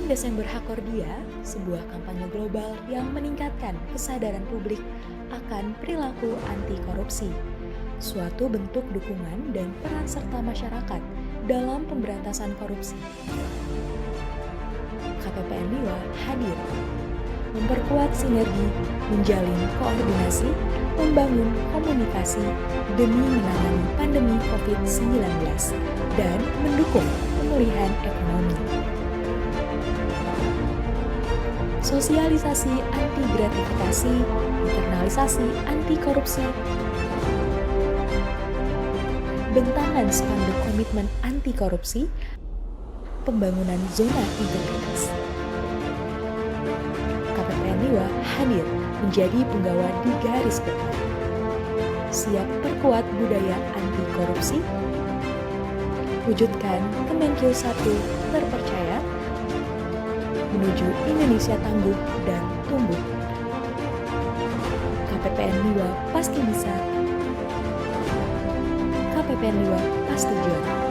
Desember Hakordia, sebuah kampanye global yang meningkatkan kesadaran publik akan perilaku anti korupsi, suatu bentuk dukungan dan peran serta masyarakat dalam pemberantasan korupsi. KPPN Liwa hadir, memperkuat sinergi, menjalin koordinasi, membangun komunikasi demi menangani pandemi COVID-19 dan mendukung pemulihan ekonomi. Sosialisasi anti gratifikasi, internalisasi anti korupsi, bentangan spanduk komitmen anti korupsi, pembangunan zona integritas. KPPN Liwa hadir menjadi penggawa di garis depan, siap perkuat budaya anti korupsi, wujudkan Kemenkeu 1 terpercaya, menuju Indonesia tangguh dan tumbuh. KPPN Liwa pasti bisa. KPPN Liwa pasti juara.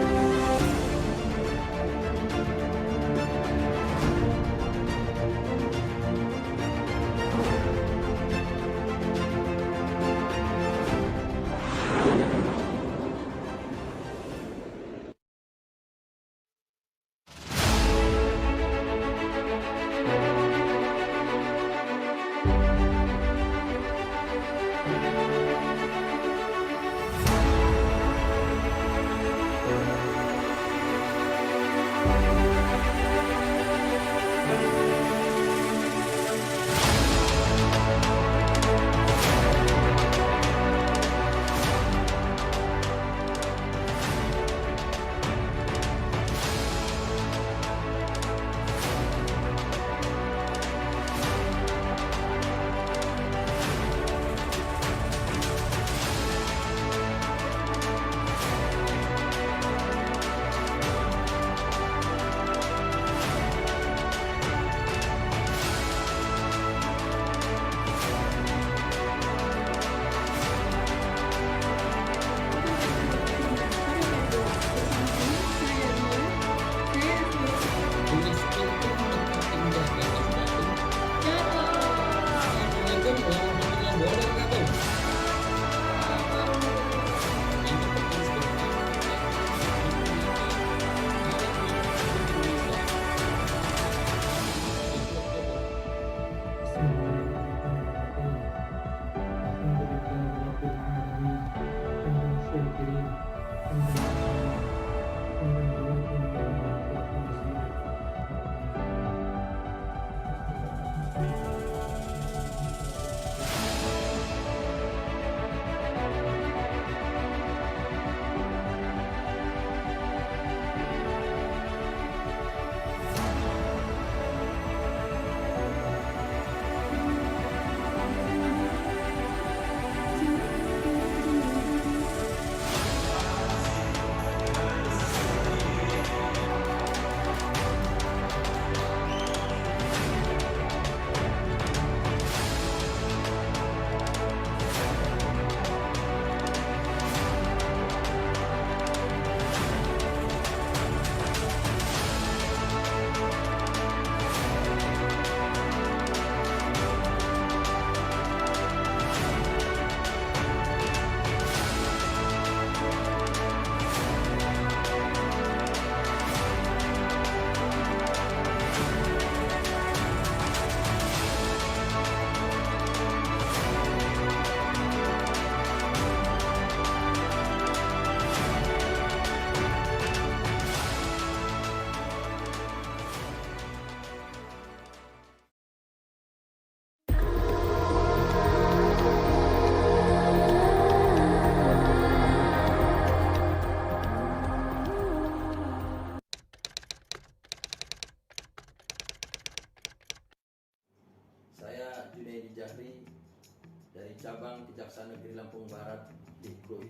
dari Cabang Kejaksaan Negeri Lampung Barat di Krui.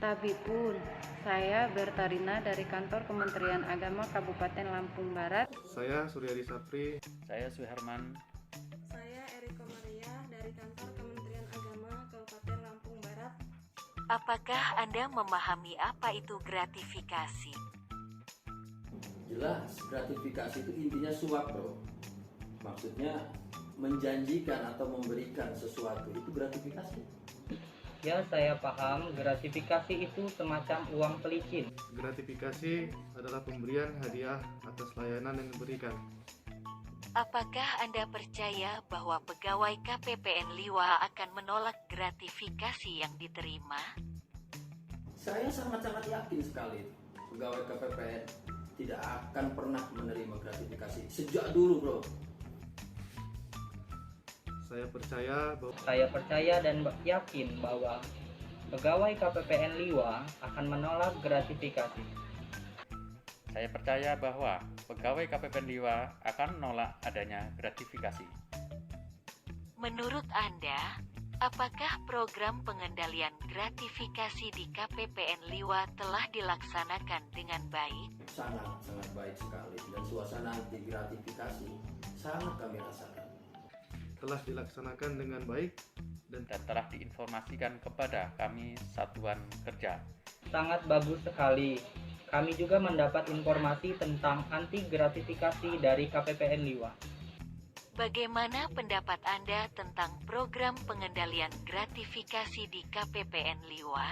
Tabipun, saya Bertarina dari Kantor Kementerian Agama Kabupaten Lampung Barat. Saya Suryadi Sapri. Saya Suherman. Saya Eriko Maria dari Kantor Kementerian Agama Kabupaten Lampung Barat. Apakah Anda memahami apa itu gratifikasi? Jelas, gratifikasi itu intinya suap bro. Maksudnya menjanjikan atau memberikan sesuatu itu gratifikasi. Ya, saya paham gratifikasi itu semacam uang pelicin. Gratifikasi adalah pemberian hadiah atas layanan yang diberikan. Apakah Anda percaya bahwa pegawai KPPN Liwa akan menolak gratifikasi yang diterima? Saya sangat-sangat yakin sekali pegawai KPPN tidak akan pernah menerima gratifikasi sejak dulu bro. Saya percaya dan yakin bahwa pegawai KPPN Liwa akan menolak gratifikasi. Saya percaya bahwa pegawai KPPN Liwa akan menolak adanya gratifikasi. Menurut Anda, apakah program pengendalian gratifikasi di KPPN Liwa telah dilaksanakan dengan baik? Sangat baik sekali, dan suasana anti gratifikasi sangat kami rasakan. telah dilaksanakan dengan baik Dan telah diinformasikan kepada kami satuan kerja. Sangat bagus sekali. Kami juga mendapat informasi tentang anti gratifikasi dari KPPN Liwa. Bagaimana pendapat Anda tentang program pengendalian gratifikasi di KPPN Liwa?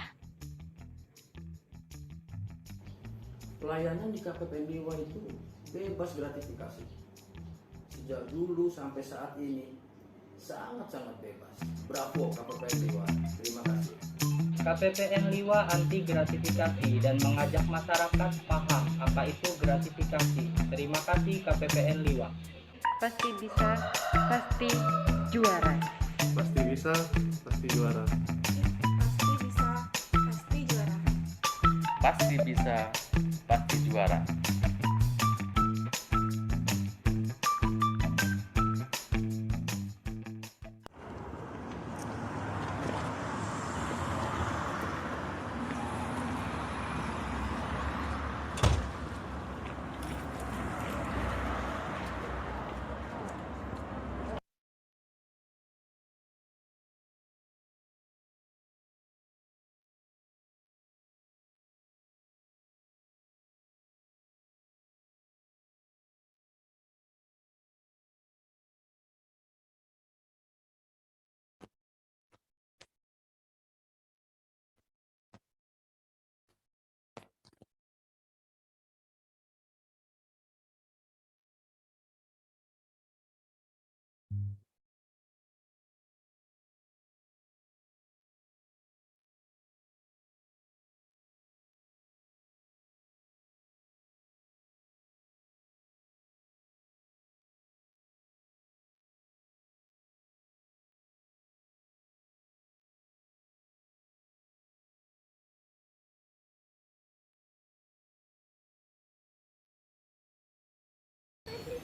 Pelayanan di KPPN Liwa itu bebas gratifikasi. Sejak dulu sampai saat ini sangat bebas. Bravo KPPN Liwa. Terima kasih. KPPN Liwa anti gratifikasi dan mengajak masyarakat paham apa itu gratifikasi. Terima kasih KPPN Liwa. Pasti bisa, pasti juara. pasti bisa, pasti juara. Pasti bisa, pasti juara. Pasti bisa, pasti juara.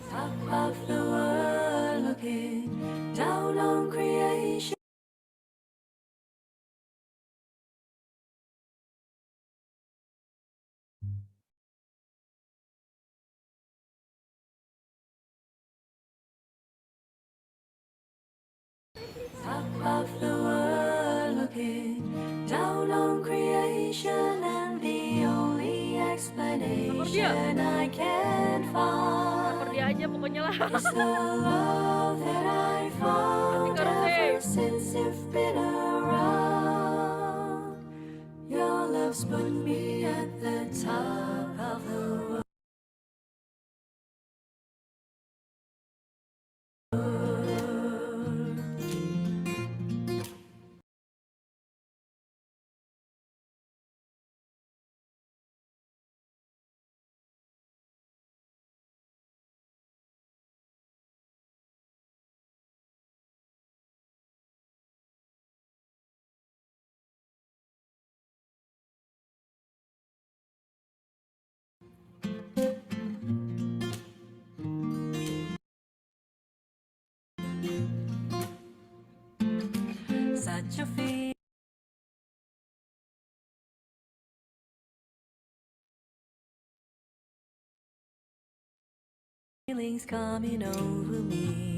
Top of the world, looking down on creation. Top of the world, looking down on creation, and the only explanation I can find Dia aja pokoknya lah. is the love that I found ever since you've been around. Your love's put me at the top of the world. Such a feelings coming over me.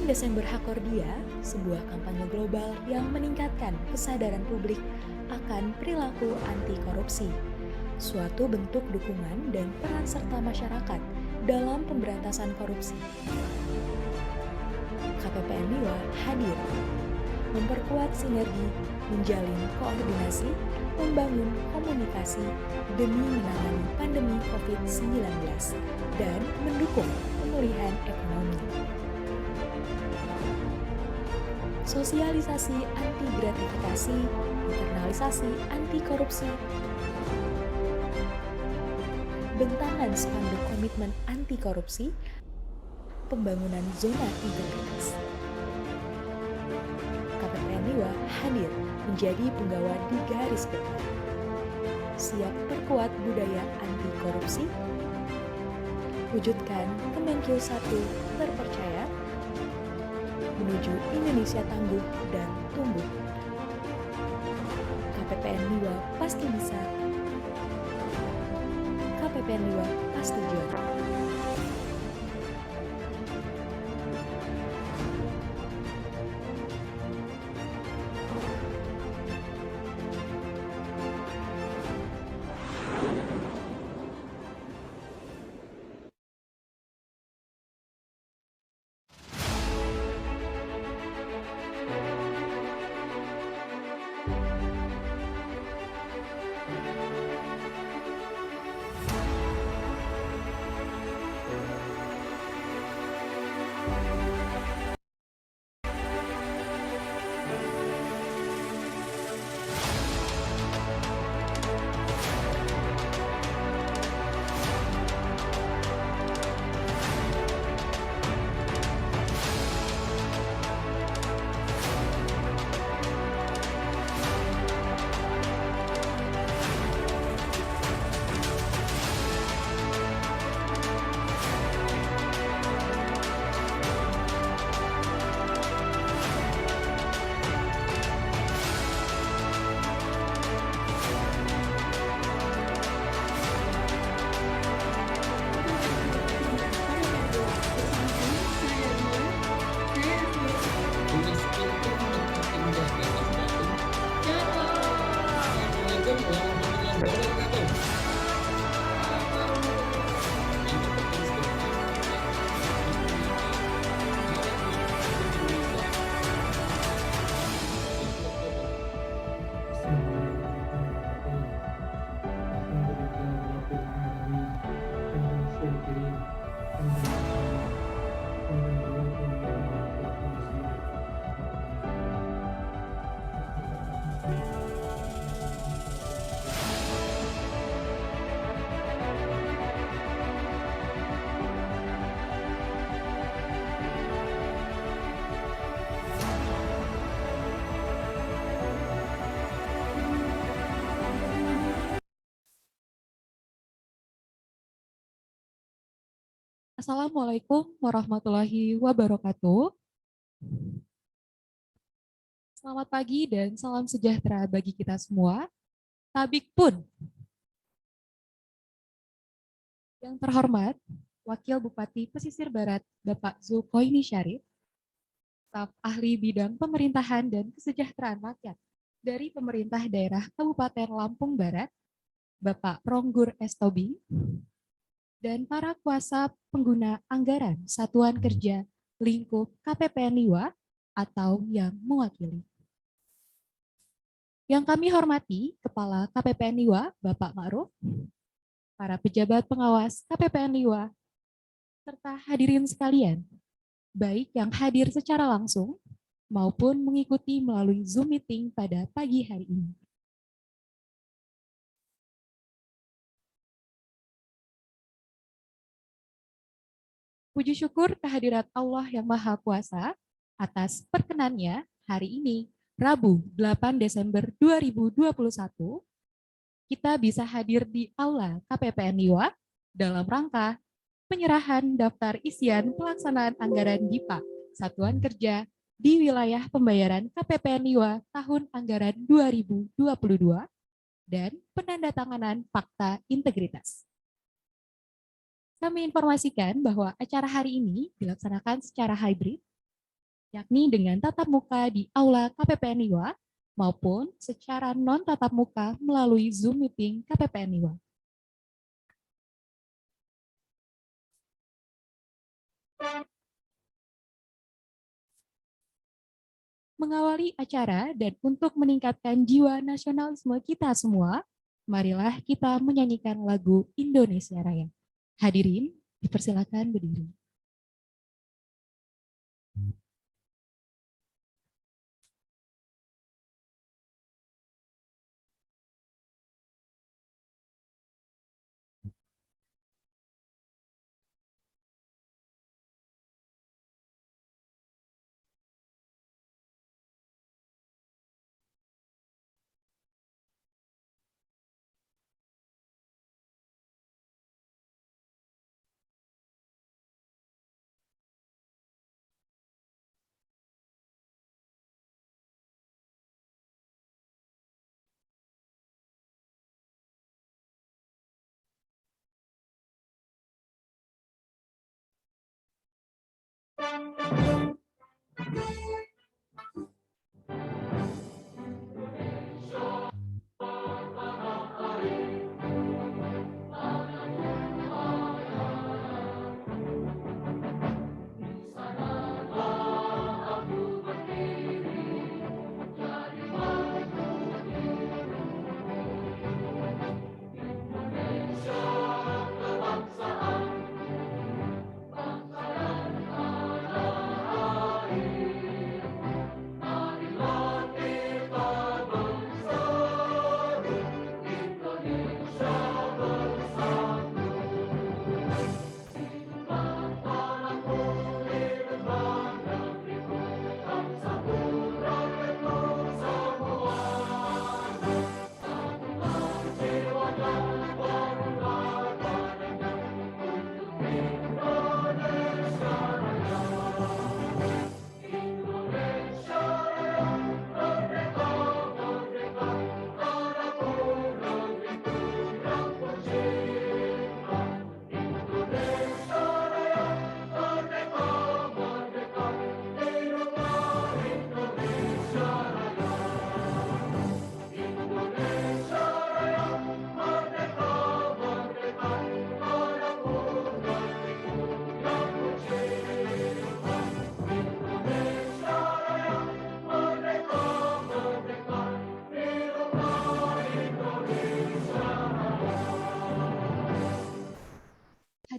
8 Desember Hakordia, sebuah kampanye global yang meningkatkan kesadaran publik akan perilaku anti korupsi, suatu bentuk dukungan dan peran serta masyarakat dalam pemberantasan korupsi. KPPN Liwa hadir, memperkuat sinergi, menjalin koordinasi, membangun komunikasi demi menangani pandemi COVID-19 dan mendukung pemulihan ekonomi. Sosialisasi anti gratifikasi, internalisasi anti korupsi, bentangan spanduk komitmen anti korupsi, pembangunan zona integritas. KPPN Liwa hadir menjadi penggawa di garis depan, siap perkuat budaya anti korupsi, wujudkan Kemenkeu 1 terpercaya, menuju Indonesia tangguh dan tumbuh. KPPN Liwa pasti bisa. KPPN Liwa pasti juara. Assalamualaikum warahmatullahi wabarakatuh. Selamat pagi dan salam sejahtera bagi kita semua. Tabik pun. Yang terhormat, Wakil Bupati Pesisir Barat, Bapak Zulkoini Syarif, staf ahli bidang pemerintahan dan kesejahteraan rakyat dari Pemerintah Daerah Kabupaten Lampung Barat, Bapak Pronggur S. Tobing, dan para kuasa pengguna anggaran Satuan Kerja Lingkup KPPN Liwa atau yang mewakili. Yang kami hormati Kepala KPPN Liwa, Bapak Ma'ruf, para pejabat pengawas KPPN Liwa, serta hadirin sekalian, baik yang hadir secara langsung maupun mengikuti melalui Zoom meeting pada pagi hari ini. Puji syukur kehadirat Allah yang Maha Kuasa atas perkenannya hari ini, Rabu 8 Desember 2021, kita bisa hadir di Aula KPPN Liwa dalam rangka penyerahan daftar isian pelaksanaan anggaran DIPA Satuan Kerja di wilayah pembayaran KPPN Liwa tahun anggaran 2022 dan penandatanganan Fakta Integritas. Kami informasikan bahwa acara hari ini dilaksanakan secara hybrid yakni dengan tatap muka di Aula KPPN Liwa maupun secara non-tatap muka melalui Zoom Meeting KPPN Liwa. Mengawali acara dan untuk meningkatkan jiwa nasionalisme kita semua, marilah kita menyanyikan lagu Indonesia Raya. Hadirin, dipersilakan berdiri.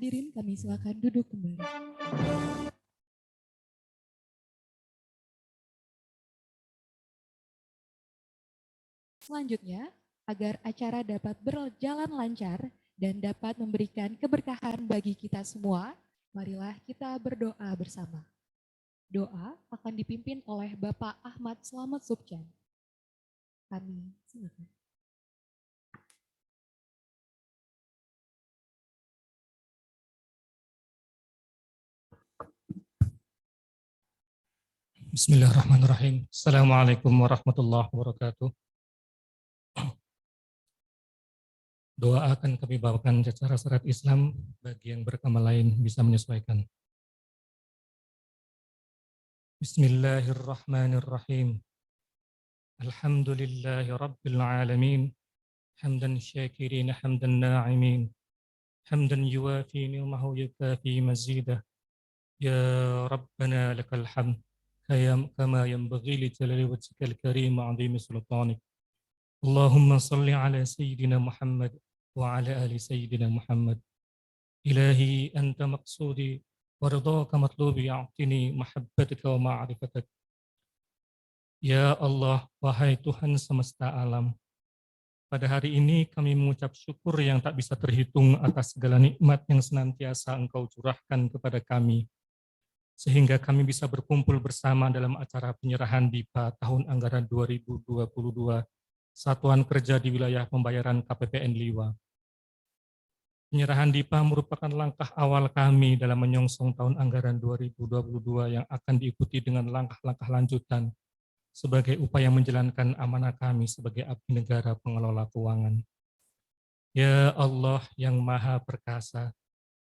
Hadirin, kami silakan duduk kembali. Selanjutnya, agar acara dapat berjalan lancar dan dapat memberikan keberkahan bagi kita semua, marilah kita berdoa bersama. Doa akan dipimpin oleh Bapak Ahmad Slamet Subjan. Kami silakan. Bismillahirrahmanirrahim. Assalamualaikum warahmatullahi wabarakatuh. Doa akan kami bawakan secara syariat Islam, bagi yang beragama lain bisa menyesuaikan. Bismillahirrahmanirrahim. Alhamdulillahi rabbil alamin. Hamdan syakirin, hamdan na'imin. Hamdan yuwafi ni'mahu yukafi mazidah. Ya Rabbana lakal hamd. كما ينبغي لجلال وجهك الكريم وعظيم سلطانك اللهم صل على سيدنا محمد وعلى آل سيدنا محمد إلهي أنت مقصودي ورضاك مطلوبي أعطني محبتك ومعرفتك Ya Allah, wahai Tuhan semesta alam, pada hari ini kami mengucap syukur yang tak bisa terhitung atas segala nikmat yang senantiasa Engkau curahkan kepada kami, sehingga kami bisa berkumpul bersama dalam acara penyerahan DIPA tahun anggaran 2022 Satuan Kerja di Wilayah Pembayaran KPPN Liwa. Penyerahan DIPA merupakan langkah awal kami dalam menyongsong tahun anggaran 2022 yang akan diikuti dengan langkah-langkah lanjutan sebagai upaya menjalankan amanah kami sebagai abdi negara pengelola keuangan. Ya Allah yang Maha Perkasa,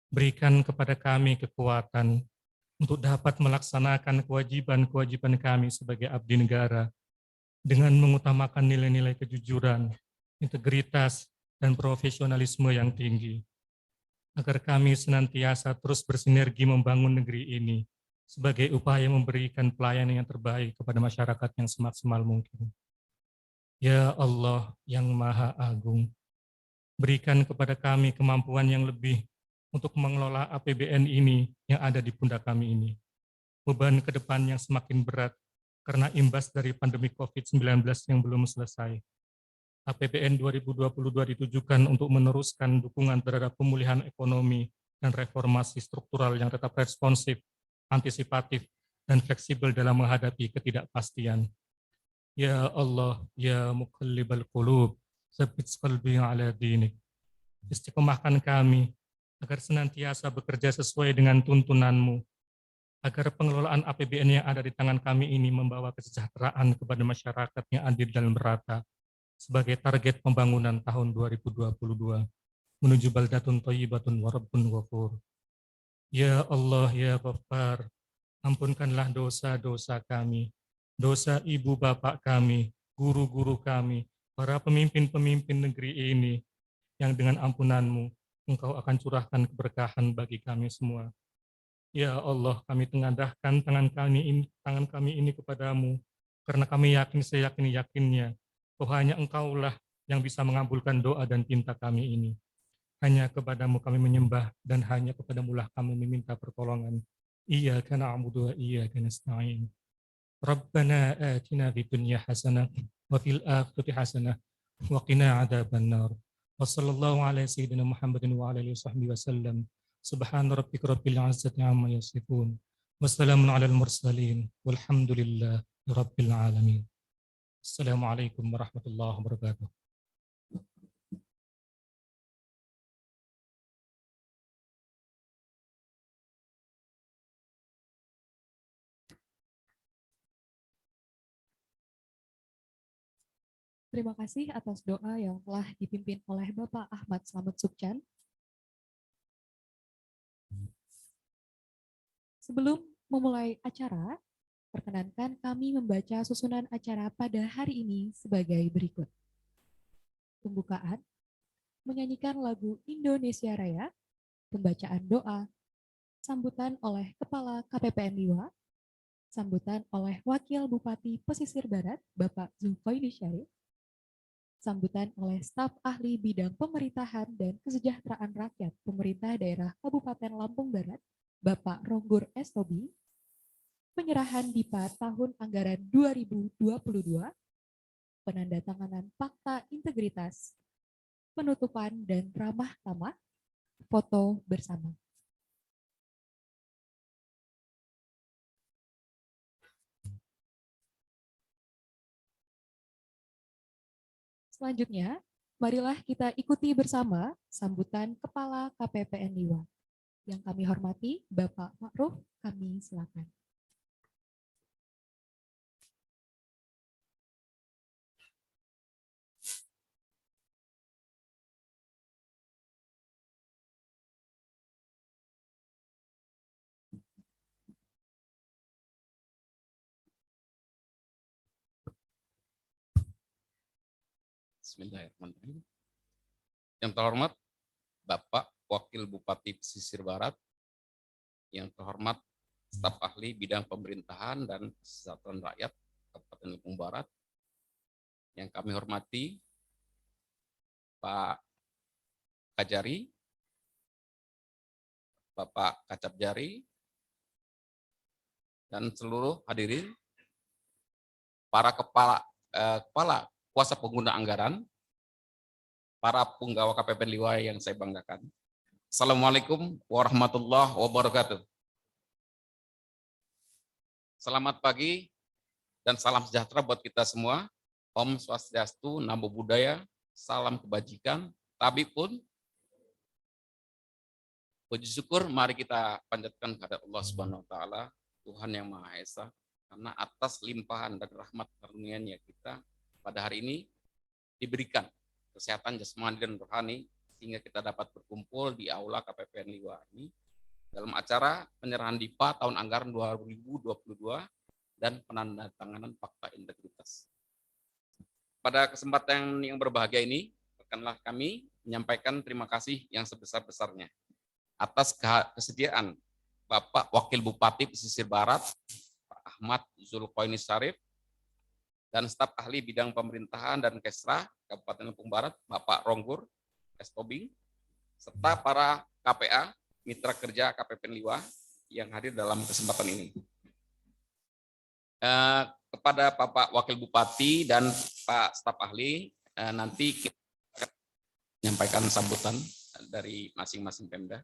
berikan kepada kami kekuatan, untuk dapat melaksanakan kewajiban-kewajiban kami sebagai abdi negara dengan mengutamakan nilai-nilai kejujuran, integritas, dan profesionalisme yang tinggi, agar kami senantiasa terus bersinergi membangun negeri ini sebagai upaya memberikan pelayanan yang terbaik kepada masyarakat yang semaksimal mungkin. Ya Allah yang Maha Agung, berikan kepada kami kemampuan yang lebih untuk mengelola APBN ini yang ada di pundak kami ini. Beban ke depan yang semakin berat karena imbas dari pandemi COVID-19 yang belum selesai. APBN 2022 ditujukan untuk meneruskan dukungan terhadap pemulihan ekonomi dan reformasi struktural yang tetap responsif, antisipatif, dan fleksibel dalam menghadapi ketidakpastian. Ya Allah, ya muqallibal qulub, tsabbit qalbi ala dinik. Istiqomahkan kami agar senantiasa bekerja sesuai dengan tuntunan-Mu, agar pengelolaan APBN yang ada di tangan kami ini membawa kesejahteraan kepada masyarakat yang adil dan merata sebagai target pembangunan tahun 2022 menuju baldatun thayyibatun wa rabbun ghafur. Ya Allah, ya Ghaffar, ampunkanlah dosa-dosa kami, dosa ibu bapak kami, guru-guru kami, para pemimpin-pemimpin negeri ini, yang dengan ampunan-Mu Engkau akan curahkan keberkahan bagi kami semua. Ya Allah, kami tengadahkan tangan kami ini kepadamu, karena kami yakin seyakin-yakinnya bahwa hanya Engkaulah yang bisa mengabulkan doa dan pinta kami ini. Hanya kepadamu kami menyembah, dan hanya kepadamu-lah kami meminta pertolongan. Iyyaka na'budu wa iyyaka nasta'in. Rabbana atina fid dunya hasanah wa fil akhirati hasanah wa qina adzabannar. Wa sallallahu ala sayyidina Muhammadin wa ala alihi washabbihi wasallam. Subhana rabbika rabbil izzati amma yasifun. Wassalamun alal mursalin. Walhamdulillahi rabbil alamin. Assalamualaikum warahmatullahi wabarakatuh. Terima kasih atas doa yang telah dipimpin oleh Bapak Ahmad Slamet Subcan. Sebelum memulai acara, perkenankan kami membaca susunan acara pada hari ini sebagai berikut. Pembukaan, menyanyikan lagu Indonesia Raya, pembacaan doa, sambutan oleh Kepala KPPN Liwa, sambutan oleh Wakil Bupati Pesisir Barat, Bapak Zulfaini Syarif, sambutan oleh staf ahli bidang pemerintahan dan kesejahteraan rakyat pemerintah daerah Kabupaten Lampung Barat, Bapak Ronggur Estobi, penyerahan DIPA tahun anggaran 2022, penandatanganan Fakta Integritas, penutupan dan ramah tamah, foto bersama. Selanjutnya, marilah kita ikuti bersama sambutan Kepala KPPN Liwa. Yang kami hormati, Bapak Ma'ruf, kami silakan. Bismillahirrahmanirrahim. Yang terhormat Bapak Wakil Bupati Pesisir Barat, yang terhormat staf ahli bidang pemerintahan dan kesejahteraan rakyat Kabupaten Lampung Barat, yang kami hormati Pak Kajari, Bapak Kacap Jari, dan seluruh hadirin, para kepala kuasa pengguna anggaran, para penggawa KPPN Liwa yang saya banggakan. Assalamualaikum warahmatullahi wabarakatuh. Selamat pagi dan salam sejahtera buat kita semua. Om Swastiastu, Namo Buddhaya, salam kebajikan, tabipun. Puji syukur mari kita panjatkan kepada Allah Subhanahu wa taala, Tuhan yang Maha Esa, karena atas limpahan dan rahmat karunia-Nya kita pada hari ini diberikan kesehatan jasmani dan rohani sehingga kita dapat berkumpul di aula KPPN Liwa ini dalam acara penyerahan DIPA tahun anggaran 2022 dan penandatanganan fakta integritas. Pada kesempatan yang berbahagia ini, rekanlah kami menyampaikan terima kasih yang sebesar-besarnya atas kesediaan Bapak Wakil Bupati Pesisir Barat, Pak Ahmad Zulkoinis Syarif, dan staf ahli bidang pemerintahan dan Kesra Kabupaten Lampung Barat, Bapak Ronggur S. Tobing, serta para KPA, mitra kerja KPPN Liwa yang hadir dalam kesempatan ini. Kepada Bapak Wakil Bupati dan Pak staf ahli, nanti kita akan menyampaikan sambutan dari masing-masing Pemda.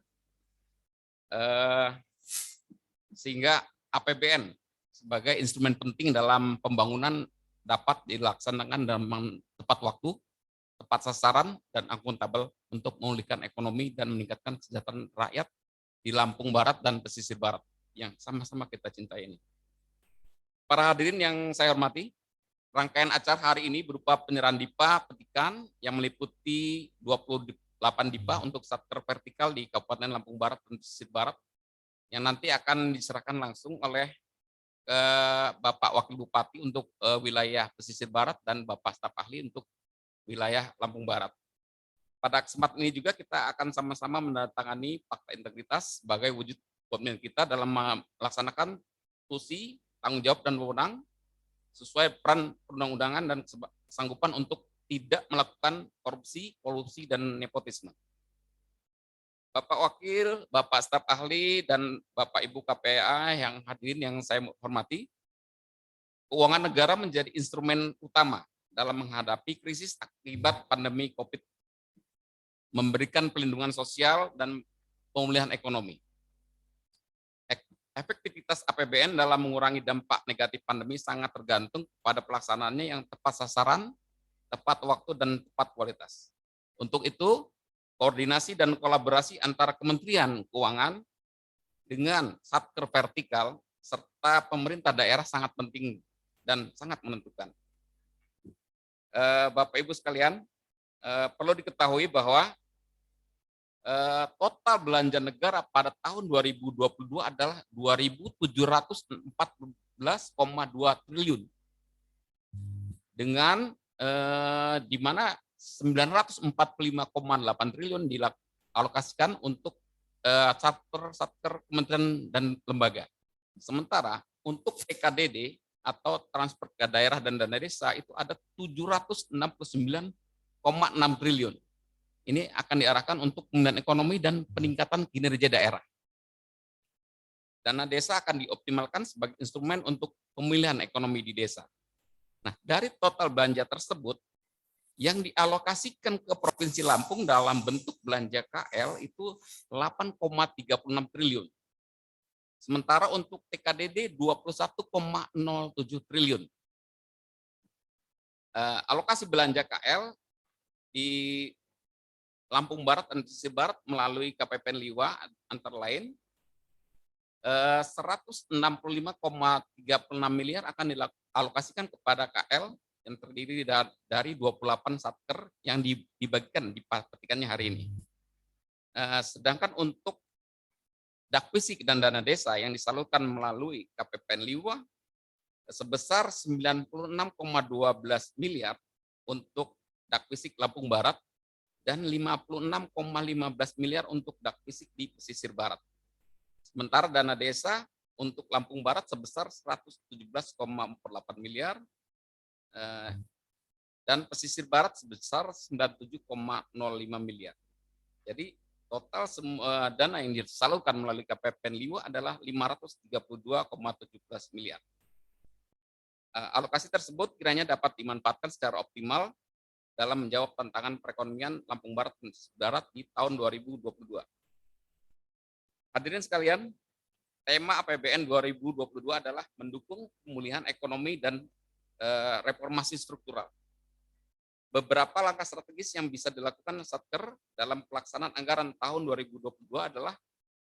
Sehingga APBN sebagai instrumen penting dalam pembangunan dapat dilaksanakan dalam tepat waktu, tepat sasaran, dan akuntabel untuk memulihkan ekonomi dan meningkatkan kesejahteraan rakyat di Lampung Barat dan Pesisir Barat yang sama-sama kita cintai ini. Para hadirin yang saya hormati, rangkaian acara hari ini berupa penyerahan DIPA petikan yang meliputi 28 DIPA untuk satker vertikal di Kabupaten Lampung Barat dan Pesisir Barat yang nanti akan diserahkan langsung oleh Bapak Wakil Bupati untuk wilayah Pesisir Barat dan Bapak staf ahli untuk wilayah Lampung Barat. Pada kesempatan ini juga kita akan sama-sama menandatangani fakta integritas sebagai wujud komitmen kita dalam melaksanakan fungsi, tanggung jawab, dan wewenang sesuai peran perundang-undangan dan kesanggupan untuk tidak melakukan korupsi, kolusi, dan nepotisme. Bapak Wakil, Bapak staf ahli, dan Bapak Ibu KPA yang hadirin yang saya hormati, keuangan negara menjadi instrumen utama dalam menghadapi krisis akibat pandemi COVID, memberikan pelindungan sosial dan pemulihan ekonomi. Efektivitas APBN dalam mengurangi dampak negatif pandemi sangat tergantung pada pelaksanaannya yang tepat sasaran, tepat waktu, dan tepat kualitas. Untuk itu, koordinasi dan kolaborasi antara Kementerian Keuangan dengan satker vertikal serta pemerintah daerah sangat penting dan sangat menentukan. Bapak Ibu sekalian, perlu diketahui bahwa total belanja negara pada tahun 2022 adalah 2.714,2 triliun. Dengan di mana 945,8 triliun dialokasikan untuk satker kementerian dan lembaga. Sementara untuk TKDD atau transfer ke daerah dan dana desa itu ada 769,6 triliun. Ini akan diarahkan untuk pemulihan ekonomi dan peningkatan kinerja daerah. Dana desa akan dioptimalkan sebagai instrumen untuk pemulihan ekonomi di desa. Nah, dari total belanja tersebut, yang dialokasikan ke Provinsi Lampung dalam bentuk belanja KL itu 8,36 triliun. Sementara untuk TKDD 21,07 triliun. Alokasi belanja KL di Lampung Barat dan Pesisir Barat melalui KPPN Liwa antara lain 165,36 miliar akan dialokasikan kepada KL yang terdiri dari 28 satker yang dibagikan di petikannya hari ini. Sedangkan untuk Dakwisik dan dana desa yang disalurkan melalui KPPN Liwa sebesar 96,12 miliar untuk Dakwisik Lampung Barat dan 56,15 miliar untuk Dakwisik di Pesisir Barat. Sementara dana desa untuk Lampung Barat sebesar 117,48 miliar dan Pesisir Barat sebesar 97,05 miliar. Jadi total semua dana yang disalurkan melalui KPPN Liwa adalah 532,17 miliar. Alokasi tersebut kiranya dapat dimanfaatkan secara optimal dalam menjawab tantangan perekonomian Lampung Barat dan Pesisir Barat di tahun 2022. Hadirin sekalian, tema APBN 2022 adalah mendukung pemulihan ekonomi dan reformasi struktural. Beberapa langkah strategis yang bisa dilakukan Satker dalam pelaksanaan anggaran tahun 2022 adalah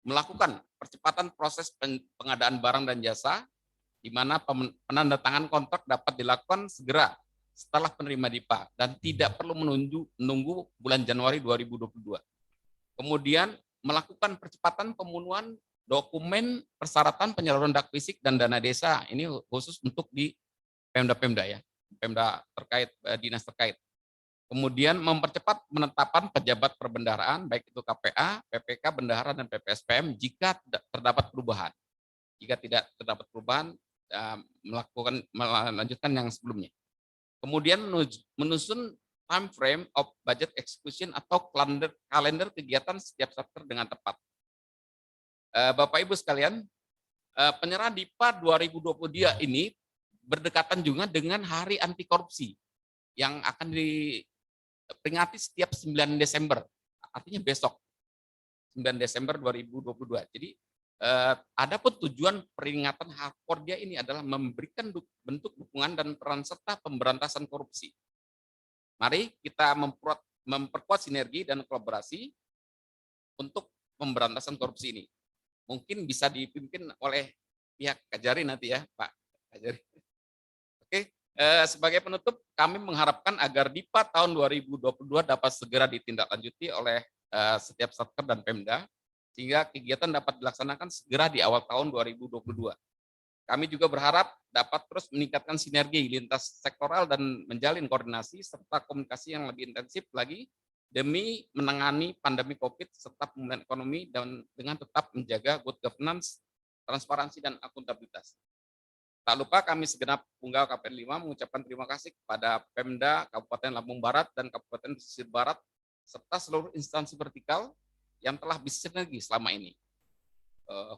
melakukan percepatan proses pengadaan barang dan jasa, di mana penandatangan kontrak dapat dilakukan segera setelah penerima DIPA dan tidak perlu menunggu bulan Januari 2022. Kemudian melakukan percepatan pemenuhan dokumen persyaratan penyaluran dak fisik dan dana desa. Ini khusus untuk di Pemda-Pemda ya, Pemda terkait, dinas terkait. Kemudian mempercepat penetapan pejabat perbendaharaan, baik itu KPA, PPK, bendahara, dan PPSPM jika terdapat perubahan. Jika tidak terdapat perubahan, melanjutkan yang sebelumnya. Kemudian menyusun time frame of budget execution atau kalender kegiatan setiap sektor dengan tepat. Bapak Ibu sekalian, penyerahan DIPA 2022 ini berdekatan juga dengan Hari Anti Korupsi yang akan diperingati setiap 9 Desember, artinya besok 9 Desember 2022. Jadi adapun tujuan peringatan Hak-Kordia ini adalah memberikan bentuk dukungan dan peran serta pemberantasan korupsi. Mari kita memperkuat sinergi dan kolaborasi untuk pemberantasan korupsi ini. Mungkin bisa dipimpin oleh pihak Kajari nanti ya, Pak Kajari. Oke, sebagai penutup, kami mengharapkan agar DIPA tahun 2022 dapat segera ditindaklanjuti oleh setiap satker dan Pemda, sehingga kegiatan dapat dilaksanakan segera di awal tahun 2022. Kami juga berharap dapat terus meningkatkan sinergi lintas sektoral dan menjalin koordinasi serta komunikasi yang lebih intensif lagi demi menangani pandemi COVID serta pemulihan ekonomi dan dengan tetap menjaga good governance, transparansi, dan akuntabilitas. Tak lupa kami segenap Punggawa KPN 5 mengucapkan terima kasih kepada Pemda Kabupaten Lampung Barat dan Kabupaten Pesisir Barat serta seluruh instansi vertikal yang telah bersinergi selama ini,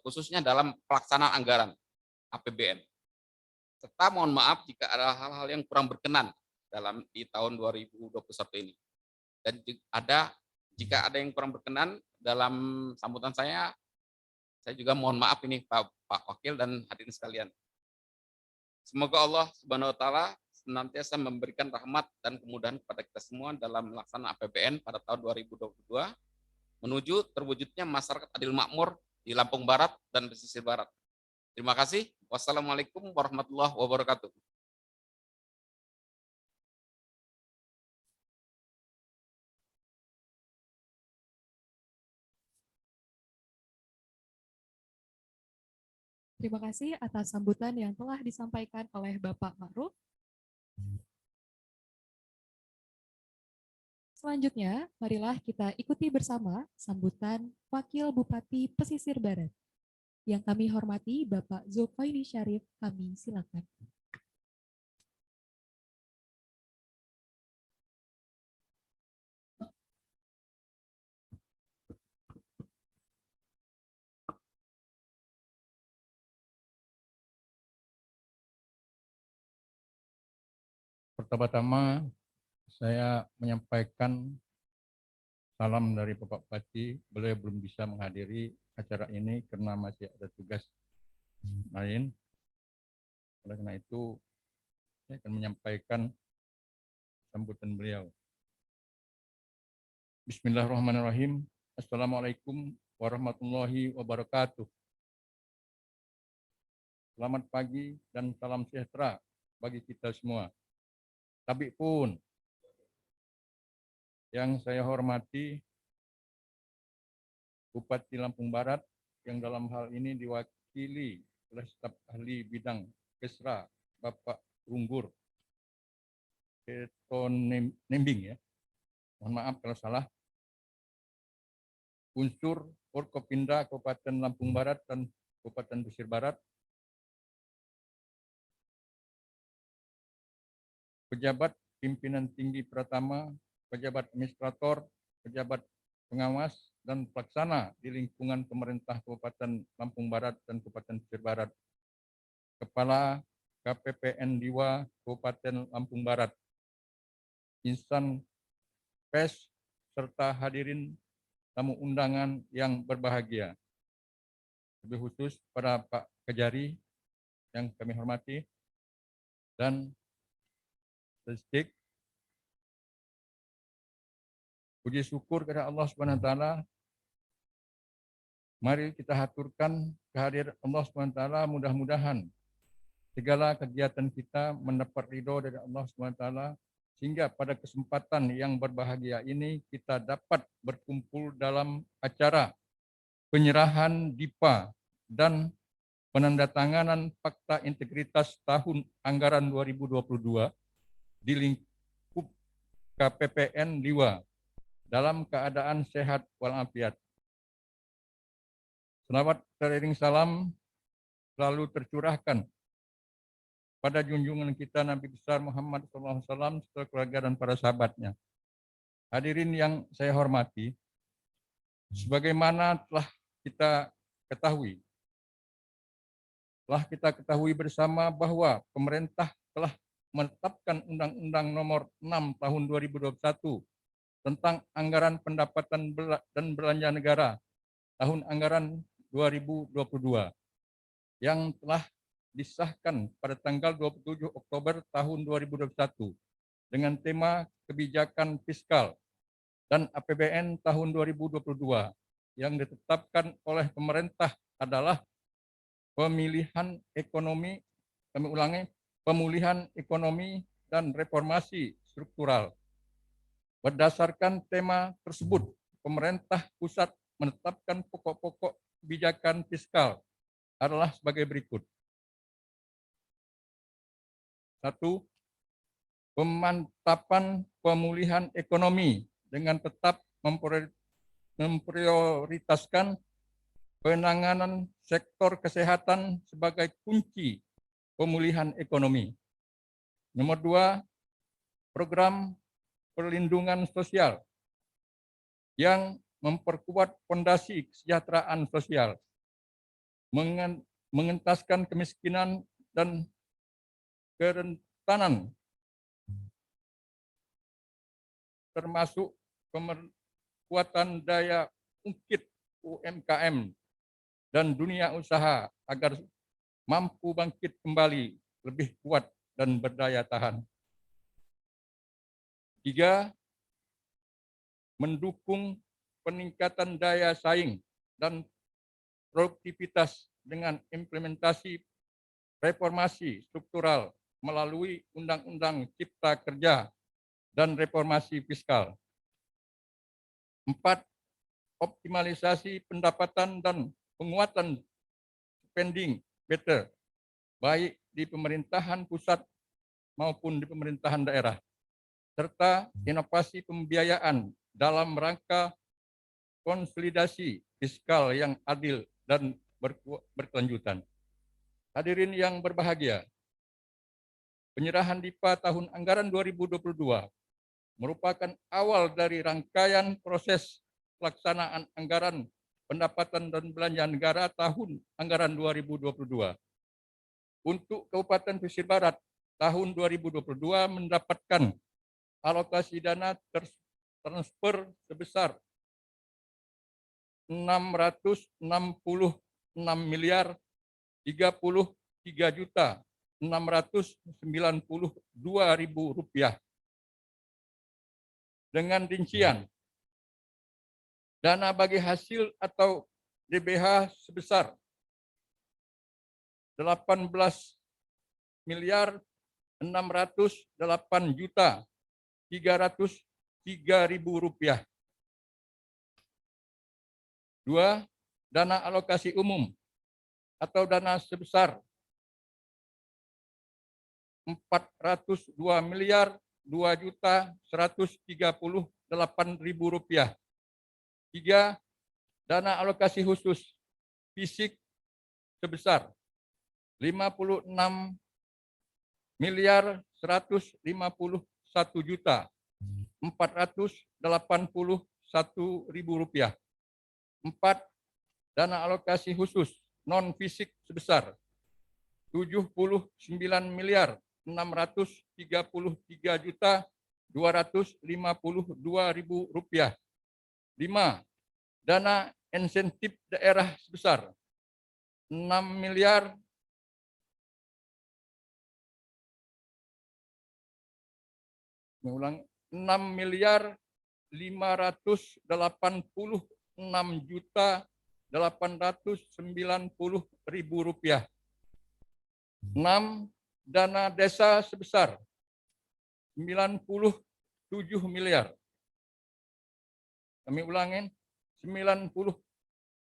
khususnya dalam pelaksanaan anggaran APBN. Serta mohon maaf jika ada hal-hal yang kurang berkenan di tahun 2021 ini. Dan jika ada yang kurang berkenan dalam sambutan saya juga mohon maaf ini Pak Wakil dan hadirin sekalian. Semoga Allah Subhanahu wa taala senantiasa memberikan rahmat dan kemudahan kepada kita semua dalam melaksanakan APBN pada tahun 2022 menuju terwujudnya masyarakat adil makmur di Lampung Barat dan Pesisir Barat. Terima kasih. Wassalamualaikum warahmatullahi wabarakatuh. Terima kasih atas sambutan yang telah disampaikan oleh Bapak Ma'ruf. Selanjutnya, marilah kita ikuti bersama sambutan Wakil Bupati Pesisir Barat. Yang kami hormati Bapak Zulfaini Syarif, kami silakan. Pertama-tama saya menyampaikan salam dari Bapak Bupati. Beliau belum bisa menghadiri acara ini karena masih ada tugas lain. Oleh karena itu, saya akan menyampaikan sambutan beliau. Bismillahirrahmanirrahim. Assalamualaikum warahmatullahi wabarakatuh. Selamat pagi dan salam sejahtera bagi kita semua. Tapi pun yang saya hormati Bupati Lampung Barat yang dalam hal ini diwakili oleh staf ahli bidang Kesra Bapak Runggur Nembing ya. Mohon maaf kalau salah. Unsur Forkopimda Kabupaten Lampung Barat dan Kabupaten Pesisir Barat. Pejabat pimpinan tinggi Pratama, pejabat administrator, pejabat pengawas, dan pelaksana di lingkungan pemerintah Kabupaten Lampung Barat dan Kabupaten Pesisir Barat. Kepala KPPN Liwa Kabupaten Lampung Barat. Insan pers serta hadirin tamu undangan yang berbahagia. Lebih khusus pada Pak Kajari yang kami hormati dan statistik. Puji syukur kepada Allah Subhanahu wa taala. Mari kita haturkan kehadiran Allah Subhanahu wa taala, mudah-mudahan segala kegiatan kita mendapat ridho dari Allah Subhanahu wa taala sehingga pada kesempatan yang berbahagia ini kita dapat berkumpul dalam acara penyerahan DIPA dan penandatanganan Fakta Integritas Tahun Anggaran 2022 di lingkup KPPN Liwa dalam keadaan sehat walafiat. Selawat teriring salam selalu tercurahkan pada junjungan kita Nabi besar Muhammad SAW serta keluarga dan para sahabatnya. Hadirin yang saya hormati, sebagaimana telah kita ketahui bersama bahwa pemerintah telah menetapkan Undang-Undang Nomor 6 Tahun 2021 tentang Anggaran Pendapatan dan Belanja Negara Tahun Anggaran 2022 yang telah disahkan pada tanggal 27 Oktober tahun 2021 dengan tema Kebijakan Fiskal dan APBN tahun 2022 yang ditetapkan oleh pemerintah adalah pemulihan ekonomi dan reformasi struktural. Berdasarkan tema tersebut, pemerintah pusat menetapkan pokok-pokok kebijakan fiskal adalah sebagai berikut. 1. Pemantapan pemulihan ekonomi dengan tetap memprioritaskan penanganan sektor kesehatan sebagai kunci pemulihan ekonomi. Nomor 2, program perlindungan sosial yang memperkuat fondasi kesejahteraan sosial, mengentaskan kemiskinan dan kerentanan, termasuk penguatan daya ungkit UMKM dan dunia usaha agar mampu bangkit kembali lebih kuat dan berdaya tahan. 3. Mendukung peningkatan daya saing dan produktivitas dengan implementasi reformasi struktural melalui Undang-Undang Cipta Kerja dan reformasi fiskal. 4. Optimalisasi pendapatan dan penguatan spending better, baik di pemerintahan pusat maupun di pemerintahan daerah, serta inovasi pembiayaan dalam rangka konsolidasi fiskal yang adil dan berkelanjutan. Hadirin yang berbahagia, penyerahan DIPA tahun anggaran 2022 merupakan awal dari rangkaian proses pelaksanaan anggaran pendapatan dan belanja negara tahun anggaran 2022. Untuk Kabupaten Pesisir Barat, tahun 2022 mendapatkan alokasi dana transfer sebesar 663.692.000 rupiah. Dengan rincian dana bagi hasil atau DBH sebesar 18.608.303.000 rupiah. 2. Dana alokasi umum atau dana sebesar 402.2.138.000 rupiah. 3. Dana alokasi khusus fisik sebesar 56.151.481.000 rupiah. 4. Dana alokasi khusus non fisik sebesar 79.633.252.000 rupiah. 5. Dana insentif daerah sebesar 6.586.890.000 rupiah. 6. Dana desa sebesar 97 miliar. Kami ulangin, 97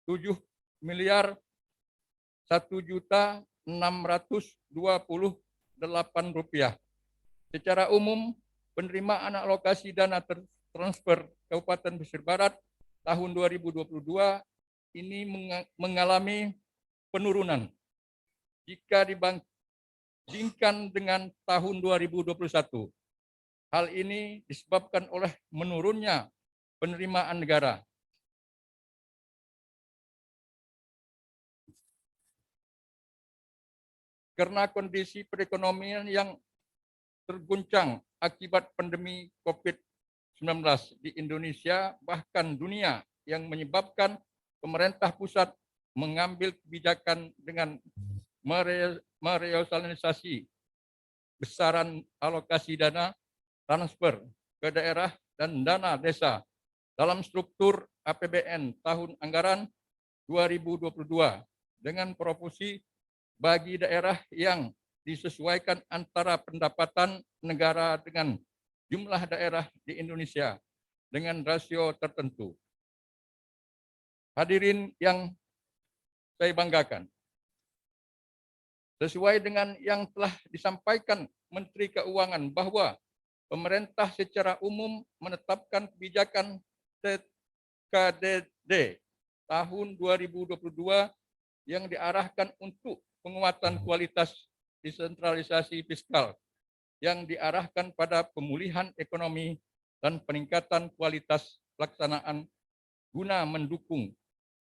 Rp7.628.000. Secara umum, penerimaan alokasi dana transfer Kabupaten Pesisir Barat tahun 2022 ini mengalami penurunan jika dibandingkan dengan tahun 2021. Hal ini disebabkan oleh menurunnya penerimaan negara. Karena kondisi perekonomian yang terguncang akibat pandemi COVID-19 di Indonesia bahkan dunia, yang menyebabkan pemerintah pusat mengambil kebijakan dengan merealisasi besaran alokasi dana transfer ke daerah dan dana desa dalam struktur APBN tahun anggaran 2022 dengan proporsi bagi daerah yang disesuaikan antara pendapatan negara dengan jumlah daerah di Indonesia dengan rasio tertentu. Hadirin yang saya banggakan, sesuai dengan yang telah disampaikan Menteri Keuangan bahwa pemerintah secara umum menetapkan kebijakan TKDD tahun 2022 yang diarahkan untuk penguatan kualitas desentralisasi fiskal yang diarahkan pada pemulihan ekonomi dan peningkatan kualitas pelaksanaan guna mendukung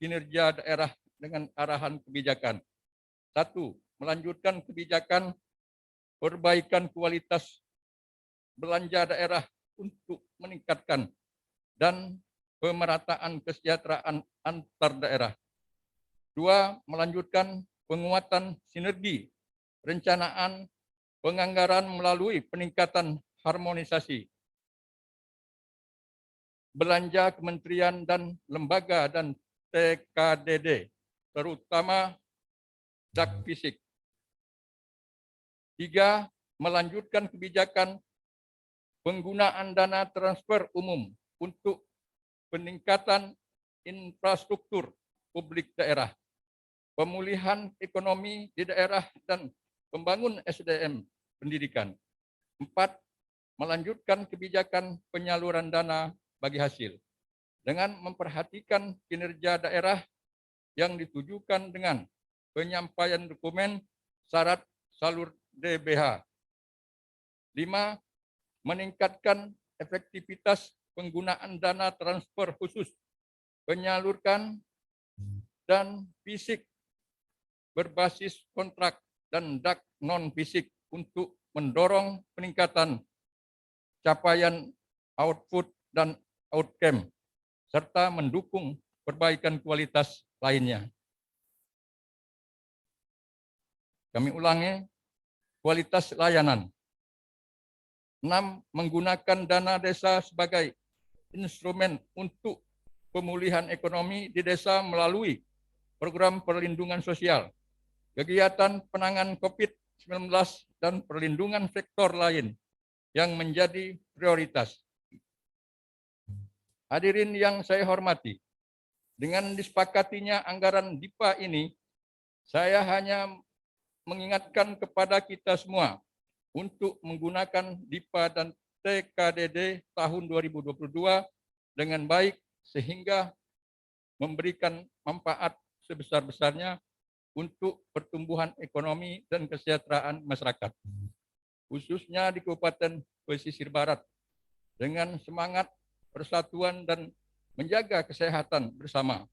kinerja daerah dengan arahan kebijakan. 1. Melanjutkan kebijakan perbaikan kualitas belanja daerah untuk meningkatkan dan pemerataan kesejahteraan antar daerah. 2. Melanjutkan penguatan sinergi perencanaan penganggaran melalui peningkatan harmonisasi belanja kementerian dan lembaga dan TKDD, terutama DAK fisik. 3. Melanjutkan kebijakan penggunaan dana transfer umum untuk peningkatan infrastruktur publik daerah, pemulihan ekonomi di daerah dan pembangun SDM pendidikan. 4. Melanjutkan kebijakan penyaluran dana bagi hasil dengan memperhatikan kinerja daerah yang ditujukan dengan penyampaian dokumen syarat salur DBH. 5. Meningkatkan efektivitas penggunaan dana transfer khusus penyalurkan dan fisik berbasis kontrak dan DAK non-fisik untuk mendorong peningkatan capaian output dan outcome, serta mendukung perbaikan kualitas lainnya. Kami ulangi, kualitas layanan. 6. Menggunakan dana desa sebagai instrumen untuk pemulihan ekonomi di desa melalui program perlindungan sosial, kegiatan penanganan COVID-19, dan perlindungan sektor lain yang menjadi prioritas. Hadirin yang saya hormati, dengan disepakatinya anggaran DIPA ini, saya hanya mengingatkan kepada kita semua untuk menggunakan DIPA dan TKDD tahun 2022 dengan baik sehingga memberikan manfaat sebesar-besarnya untuk pertumbuhan ekonomi dan kesejahteraan masyarakat, khususnya di Kabupaten Pesisir Barat, dengan semangat persatuan dan menjaga kesehatan bersama,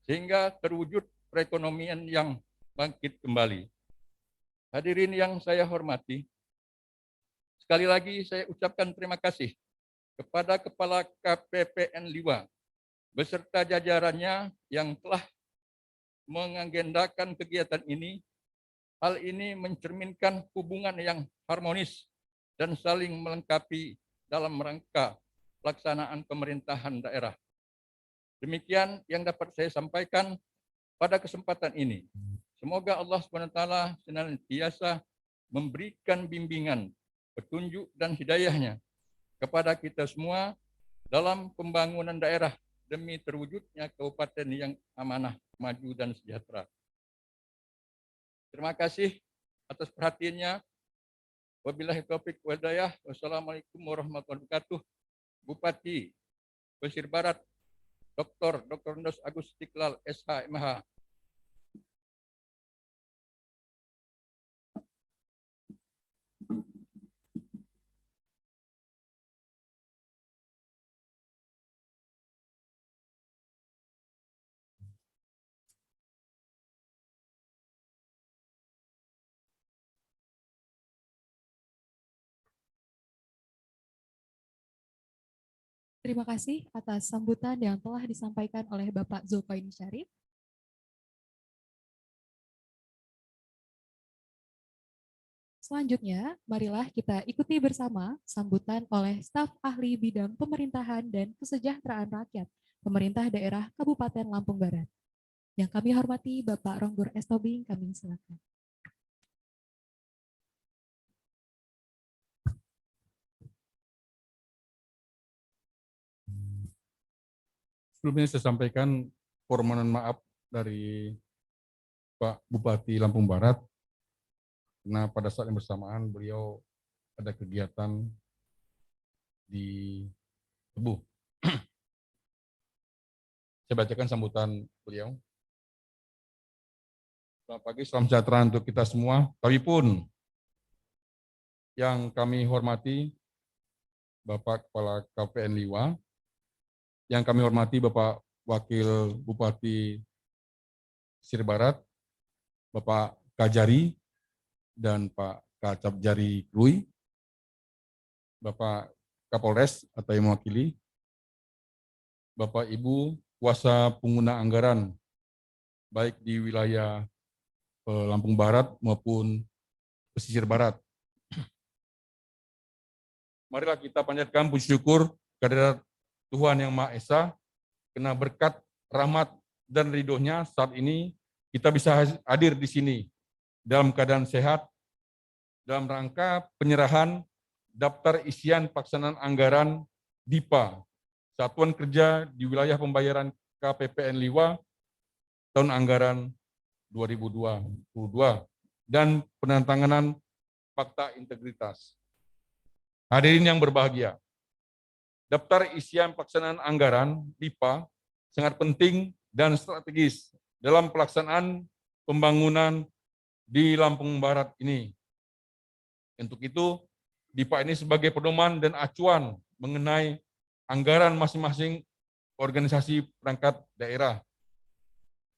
sehingga terwujud perekonomian yang bangkit kembali. Hadirin yang saya hormati, sekali lagi saya ucapkan terima kasih kepada Kepala KPPN Liwa beserta jajarannya yang telah mengagendakan kegiatan ini. Hal ini mencerminkan hubungan yang harmonis dan saling melengkapi dalam rangka pelaksanaan pemerintahan daerah. Demikian yang dapat saya sampaikan pada kesempatan ini. Semoga Allah SWT senantiasa memberikan bimbingan, petunjuk dan hidayahnya kepada kita semua dalam pembangunan daerah demi terwujudnya kabupaten yang amanah, maju, dan sejahtera. Terima kasih atas perhatiannya. Wabillahi taufiq wal hidayah. Wassalamualaikum warahmatullahi wabarakatuh. Bupati Pesisir Barat, Dr. Ndos Agus Istiqlal, SH, MH. Terima kasih atas sambutan yang telah disampaikan oleh Bapak Zulfaini Syarif. Selanjutnya, marilah kita ikuti bersama sambutan oleh staf ahli bidang pemerintahan dan kesejahteraan rakyat Pemerintah Daerah Kabupaten Lampung Barat. Yang kami hormati Bapak Ronggur S. Tobing, kami silakan. Sebelumnya saya sampaikan permohonan maaf dari Pak Bupati Lampung Barat, karena pada saat yang bersamaan beliau ada kegiatan di Tebu. Saya bacakan sambutan beliau. Selamat pagi, salam sejahtera untuk kita semua. Tapi pun yang kami hormati Bapak Kepala KPN Liwa, yang kami hormati Bapak Wakil Bupati Pesisir Barat, Bapak Kajari, dan Pak Kacapjari Krui, Bapak Kapolres atau yang mewakili, Bapak Ibu kuasa pengguna anggaran, baik di wilayah Lampung Barat maupun Pesisir Barat. Marilah kita panjatkan puji syukur kehadirat Tuhan Yang Maha Esa, karena berkat, rahmat, dan ridhonya saat ini kita bisa hadir di sini dalam keadaan sehat, dalam rangka penyerahan daftar isian pelaksanaan anggaran DIPA, Satuan Kerja di Wilayah Pembayaran KPPN Liwa, tahun anggaran 2022, dan penandatanganan Fakta Integritas. Hadirin yang berbahagia, daftar isian pelaksanaan anggaran DIPA sangat penting dan strategis dalam pelaksanaan pembangunan di Lampung Barat ini. Untuk itu, DIPA ini sebagai pedoman dan acuan mengenai anggaran masing-masing organisasi perangkat daerah.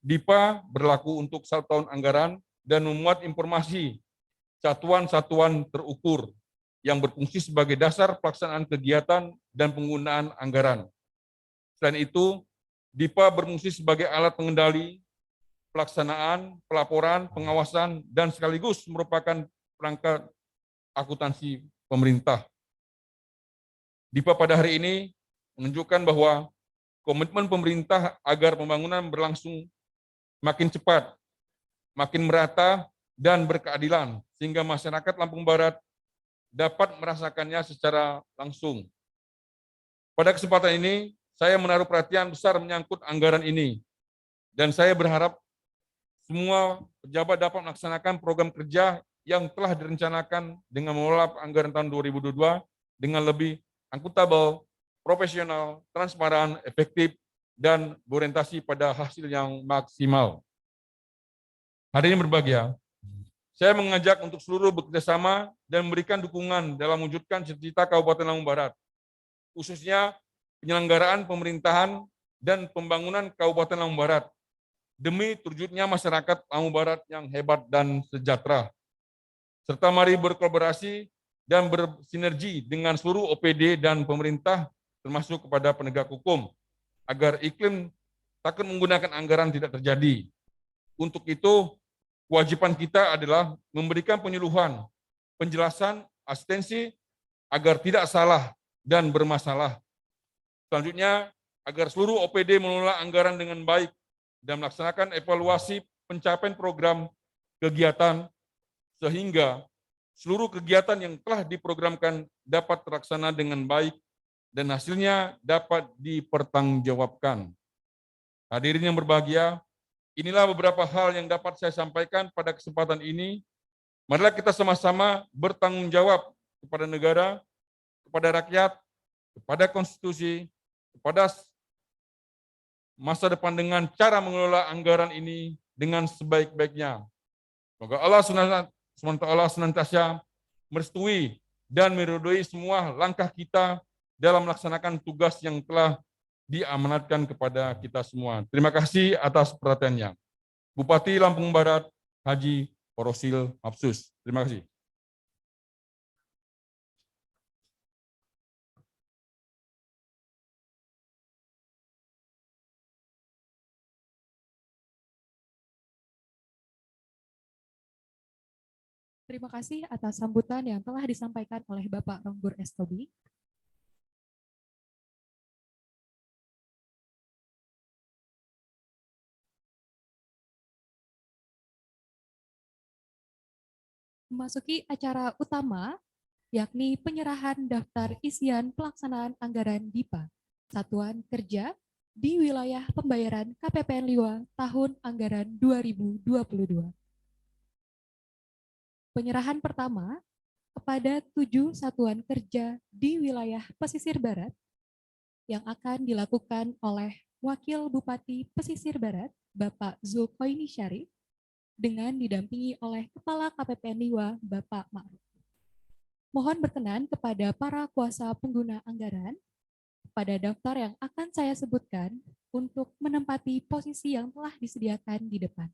DIPA berlaku untuk 1 tahun anggaran dan memuat informasi satuan-satuan terukur yang berfungsi sebagai dasar pelaksanaan kegiatan dan penggunaan anggaran. Selain itu, DIPA berfungsi sebagai alat pengendali, pelaksanaan, pelaporan, pengawasan, dan sekaligus merupakan perangkat akuntansi pemerintah. DIPA pada hari ini menunjukkan bahwa komitmen pemerintah agar pembangunan berlangsung makin cepat, makin merata, dan berkeadilan, sehingga masyarakat Lampung Barat dapat merasakannya secara langsung. Pada kesempatan ini, saya menaruh perhatian besar menyangkut anggaran ini, dan saya berharap semua pejabat dapat melaksanakan program kerja yang telah direncanakan dengan mengelola anggaran tahun 2022 dengan lebih akuntabel, profesional, transparan, efektif, dan berorientasi pada hasil yang maksimal. Hadirin berbahagia, saya mengajak untuk seluruh bekerjasama dan memberikan dukungan dalam mewujudkan cita-cita Kabupaten Lampung Barat, khususnya penyelenggaraan pemerintahan dan pembangunan Kabupaten Lampung Barat, demi terwujudnya masyarakat Lampung Barat yang hebat dan sejahtera. Serta mari berkolaborasi dan bersinergi dengan seluruh OPD dan pemerintah, termasuk kepada penegak hukum, agar iklim takut menggunakan anggaran tidak terjadi. Untuk itu, kewajiban kita adalah memberikan penyuluhan, penjelasan, asistensi agar tidak salah dan bermasalah. Selanjutnya, agar seluruh OPD mengelola anggaran dengan baik dan melaksanakan evaluasi pencapaian program kegiatan sehingga seluruh kegiatan yang telah diprogramkan dapat terlaksana dengan baik dan hasilnya dapat dipertanggungjawabkan. Hadirin yang berbahagia, inilah beberapa hal yang dapat saya sampaikan pada kesempatan ini. Marilah kita sama-sama bertanggung jawab kepada negara, kepada rakyat, kepada konstitusi, kepada masa depan dengan cara mengelola anggaran ini dengan sebaik-baiknya. Semoga Allah SWT senantiasa merestui dan meridhoi semua langkah kita dalam melaksanakan tugas yang telah diamanatkan kepada kita semua. Terima kasih atas perhatiannya. Bupati Lampung Barat, Haji Porosil Mapsus. Terima kasih. Terima kasih atas sambutan yang telah disampaikan oleh Bapak Ronggur Estobi. Memasuki acara utama, yakni penyerahan daftar isian pelaksanaan anggaran DIPA, Satuan Kerja di wilayah pembayaran KPPN Liwa tahun anggaran 2022. Penyerahan pertama kepada 7 satuan kerja di wilayah pesisir barat yang akan dilakukan oleh Wakil Bupati Pesisir Barat, Bapak Zulkoini Syarif, dengan didampingi oleh Kepala KPPN Liwa, Bapak Ma'ruf. Mohon berkenan kepada para kuasa pengguna anggaran pada daftar yang akan saya sebutkan untuk menempati posisi yang telah disediakan di depan.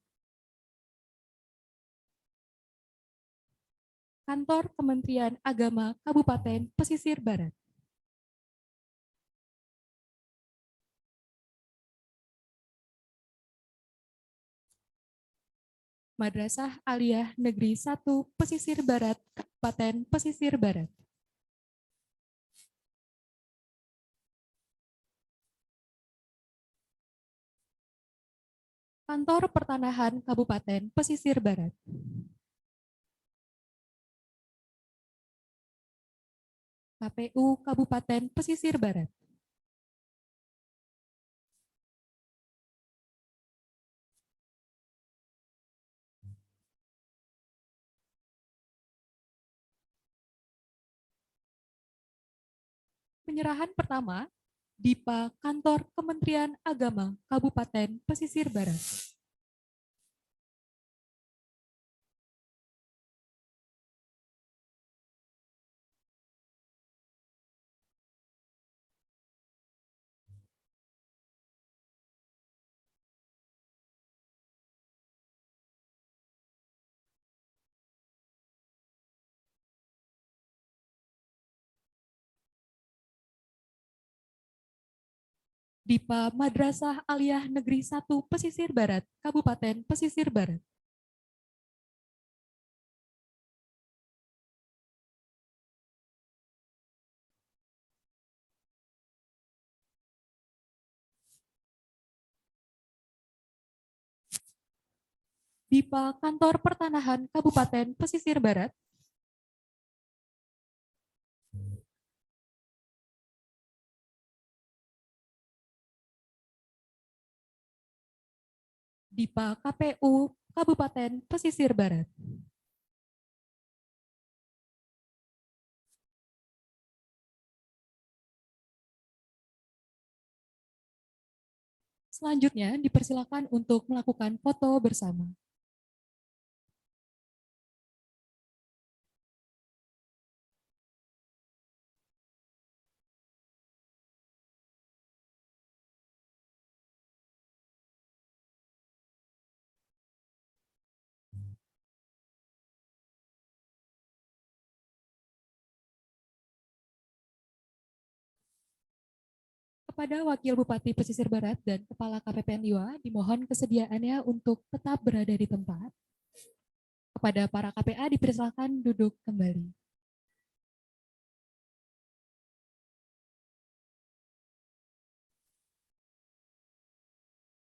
Kantor Kementerian Agama Kabupaten Pesisir Barat. Madrasah Aliyah Negeri 1 Pesisir Barat, Kabupaten Pesisir Barat. Kantor Pertanahan Kabupaten Pesisir Barat. KPU Kabupaten Pesisir Barat. Penyerahan pertama, DIPA Kantor Kementerian Agama Kabupaten Pesisir Barat. DIPA Madrasah Aliyah Negeri 1 Pesisir Barat, Kabupaten Pesisir Barat. DIPA Kantor Pertanahan Kabupaten Pesisir Barat. DIPA KPU Kabupaten Pesisir Barat. Selanjutnya dipersilakan untuk melakukan foto bersama. Kepada Wakil Bupati Pesisir Barat dan Kepala KPPN Liwa, dimohon kesediaannya untuk tetap berada di tempat. Kepada para KPA dipersilakan duduk kembali.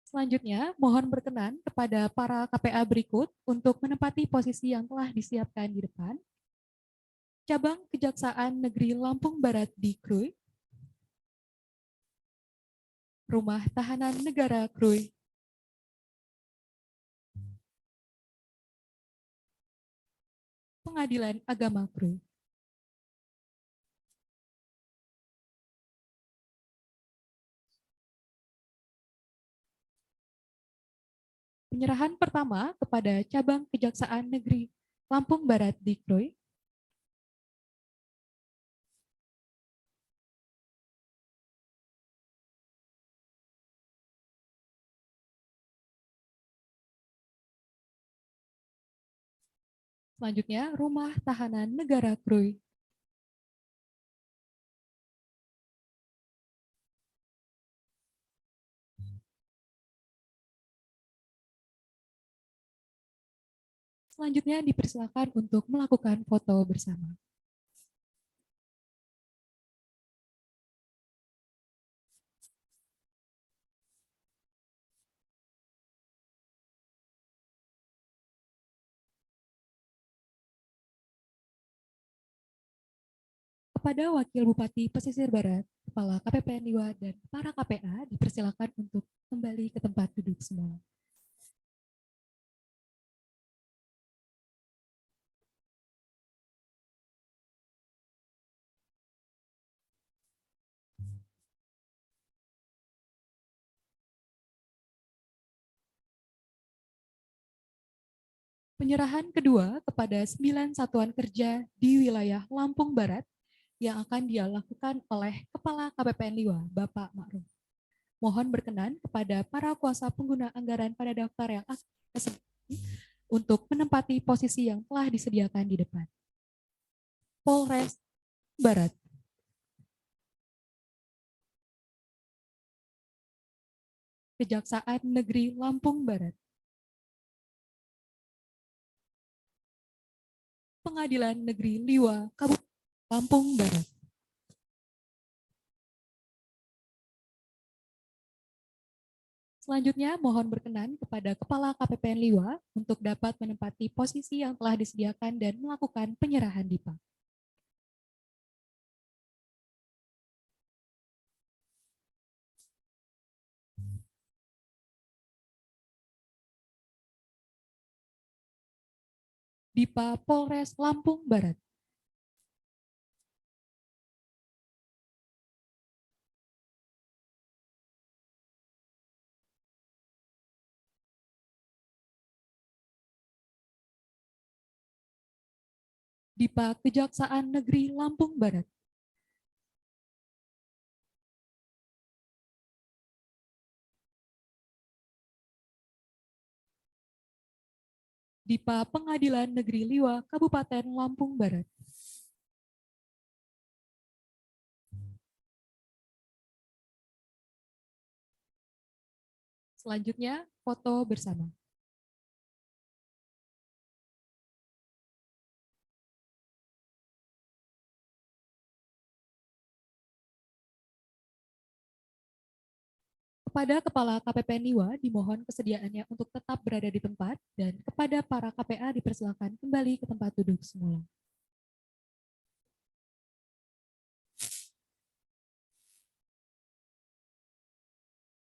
Selanjutnya, mohon berkenan kepada para KPA berikut untuk menempati posisi yang telah disiapkan di depan. Cabang Kejaksaan Negeri Lampung Barat di Krui, Rumah Tahanan Negara Krui, Pengadilan Agama Krui, penyerahan pertama kepada Cabang Kejaksaan Negeri Lampung Barat di Krui, selanjutnya Rumah Tahanan Negara Krui, selanjutnya dipersilakan untuk melakukan foto bersama. Kepada Wakil Bupati Pesisir Barat, Kepala KPPN Liwa, dan para KPA dipersilakan untuk kembali ke tempat duduk semua. Penyerahan kedua kepada 9 satuan kerja di wilayah Lampung Barat yang akan dilakukan oleh Kepala KPPN Liwa, Bapak Ma'ruf. Mohon berkenan kepada para kuasa pengguna anggaran pada daftar yang akan untuk menempati posisi yang telah disediakan di depan. Polres Barat. Kejaksaan Negeri Lampung Barat. Pengadilan Negeri Liwa, Kabupaten Lampung Barat. Selanjutnya, mohon berkenan kepada Kepala KPPN Liwa untuk dapat menempati posisi yang telah disediakan dan melakukan penyerahan DIPA. DIPA Polres Lampung Barat. DIPA Kejaksaan Negeri Lampung Barat. DIPA Pengadilan Negeri Liwa, Kabupaten Lampung Barat. Selanjutnya, foto bersama. Kepada Kepala KPPN Liwa dimohon kesediaannya untuk tetap berada di tempat dan kepada para KPA dipersilakan kembali ke tempat duduk semula.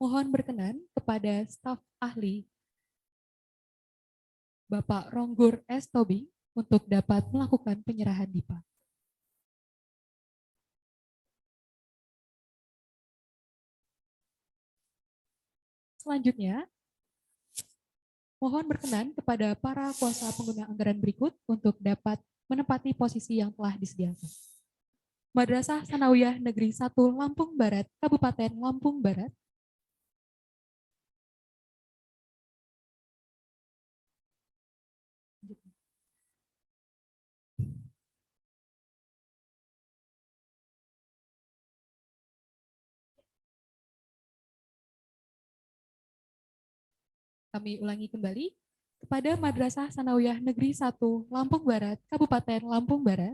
Mohon berkenan kepada staf ahli Bapak Ronggur S. Tobing untuk dapat melakukan penyerahan DIPA. Selanjutnya, mohon berkenan kepada para kuasa pengguna anggaran berikut untuk dapat menempati posisi yang telah disediakan. Madrasah Sanawiyah Negeri 1 Lampung Barat, Kabupaten Lampung Barat. Kami ulangi kembali, kepada Madrasah Sanawiyah Negeri 1 Lampung Barat, Kabupaten Lampung Barat,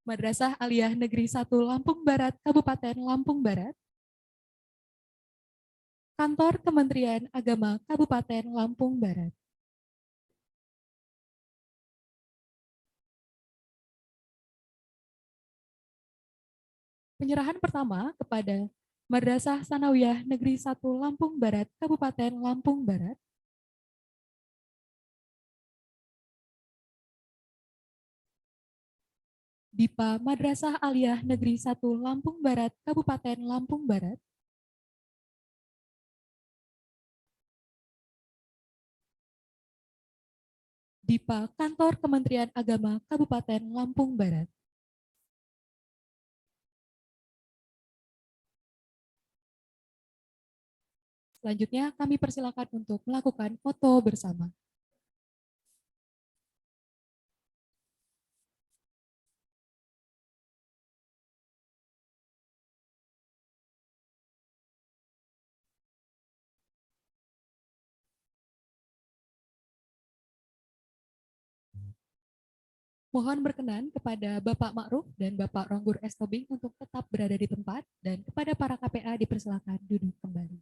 Madrasah Aliyah Negeri 1 Lampung Barat, Kabupaten Lampung Barat, Kantor Kementerian Agama Kabupaten Lampung Barat. Penyerahan pertama kepada Madrasah Sanawiyah Negeri 1 Lampung Barat, Kabupaten Lampung Barat. Dipa Madrasah Aliyah Negeri 1 Lampung Barat, Kabupaten Lampung Barat. Dipa Kantor Kementerian Agama Kabupaten Lampung Barat. Selanjutnya kami persilakan untuk melakukan foto bersama. Mohon berkenan kepada Bapak Ma'ruf dan Bapak Ronggur S. Tobing untuk tetap berada di tempat, dan kepada para KPA dipersilakan duduk kembali.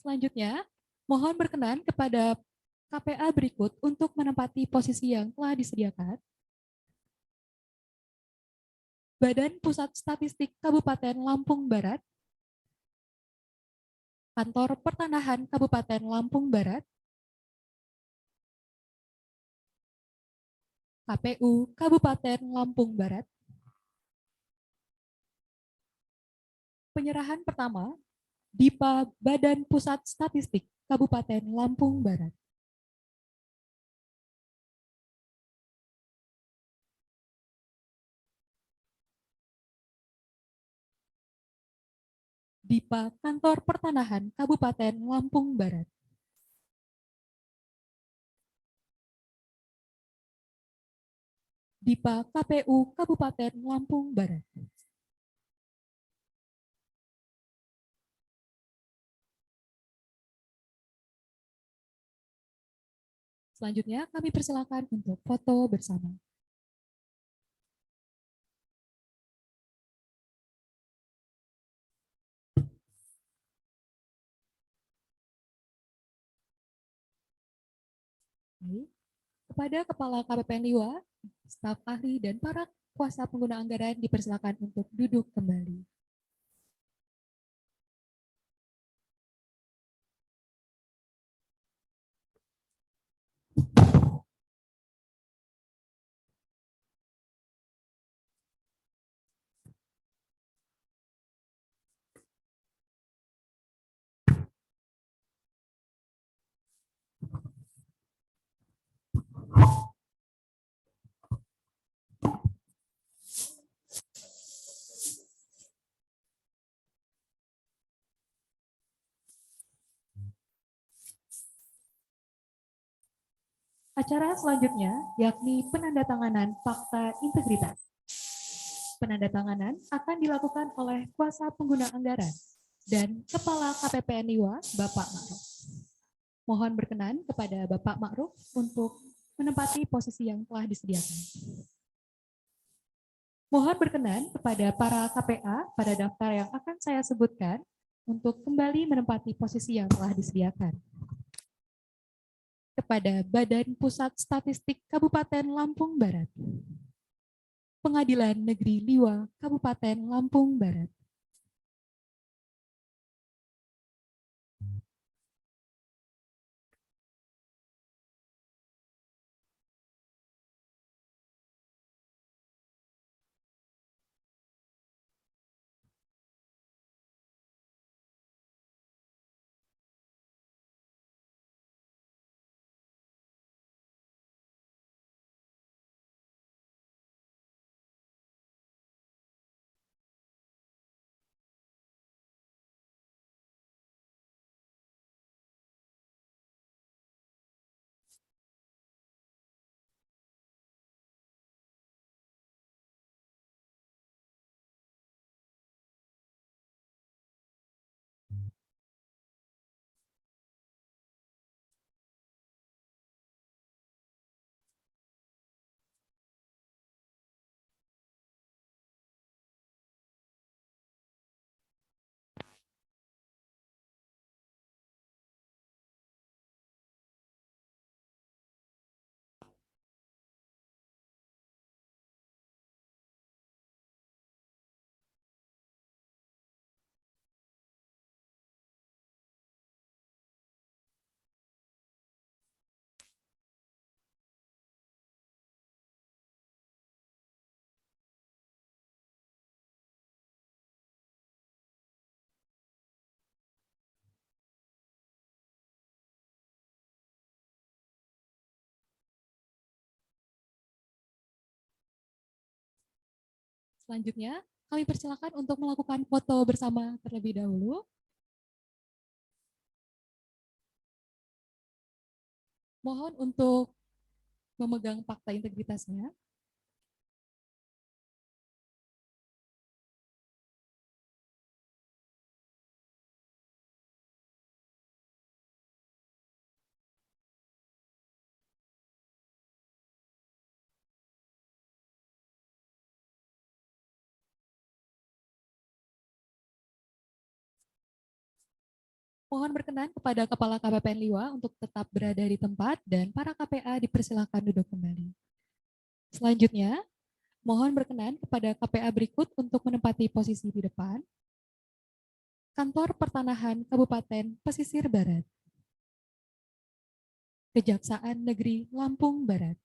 Selanjutnya, mohon berkenan kepada KPA berikut untuk menempati posisi yang telah disediakan. Badan Pusat Statistik Kabupaten Lampung Barat, Kantor Pertanahan Kabupaten Lampung Barat, KPU Kabupaten Lampung Barat. Penyerahan pertama, Dipa Badan Pusat Statistik Kabupaten Lampung Barat. Dipa Kantor Pertanahan Kabupaten Lampung Barat. Dipa KPU Kabupaten Lampung Barat. Selanjutnya kami persilakan untuk foto bersama. Kepada Kepala KPPN Liwa, staf ahli, dan para kuasa pengguna anggaran dipersilakan untuk duduk kembali. Acara selanjutnya yakni penandatanganan fakta integritas. Penandatanganan akan dilakukan oleh kuasa pengguna anggaran dan Kepala KPPN Liwa, Bapak Ma'ruf. Mohon berkenan kepada Bapak Ma'ruf untuk menempati posisi yang telah disediakan. Mohon berkenan kepada para KPA pada daftar yang akan saya sebutkan untuk kembali menempati posisi yang telah disediakan. Kepada Badan Pusat Statistik Kabupaten Lampung Barat, Pengadilan Negeri Liwa, Kabupaten Lampung Barat, Selanjutnya, kami persilakan untuk melakukan foto bersama terlebih dahulu. Mohon untuk memegang fakta integritasnya. Mohon berkenan kepada Kepala KPPN Liwa untuk tetap berada di tempat dan para KPA dipersilakan duduk kembali. Selanjutnya, mohon berkenan kepada KPA berikut untuk menempati posisi di depan. Kantor Pertanahan Kabupaten Pesisir Barat. Kejaksaan Negeri Lampung Barat.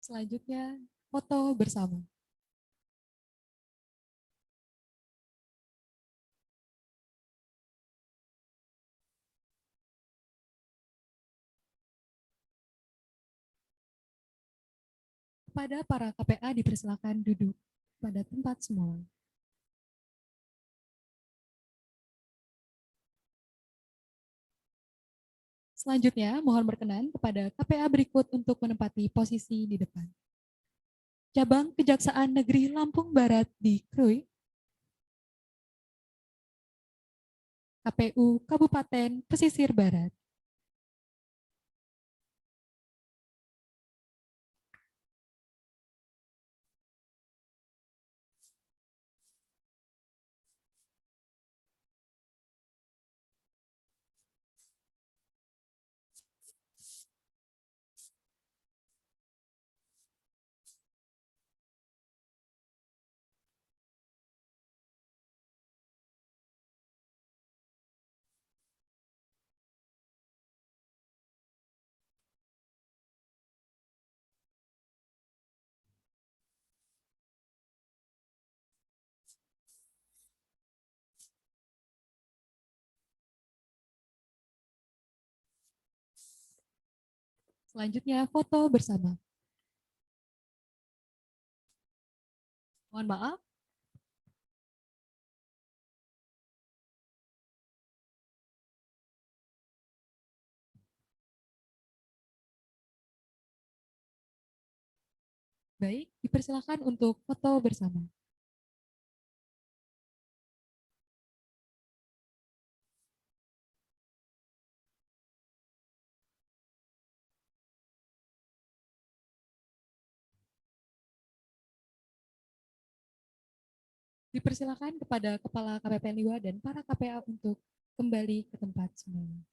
Selanjutnya, foto bersama. Kepada para KPA dipersilakan duduk pada tempat semula. Selanjutnya, mohon berkenan kepada KPA berikut untuk menempati posisi di depan. Cabang Kejaksaan Negeri Lampung Barat di Krui, KPU Kabupaten Pesisir Barat. Selanjutnya, foto bersama. Mohon maaf. Baik, dipersilakan untuk foto bersama. Dipersilakan kepada Kepala KPPN Liwa dan para KPA untuk kembali ke tempat semula.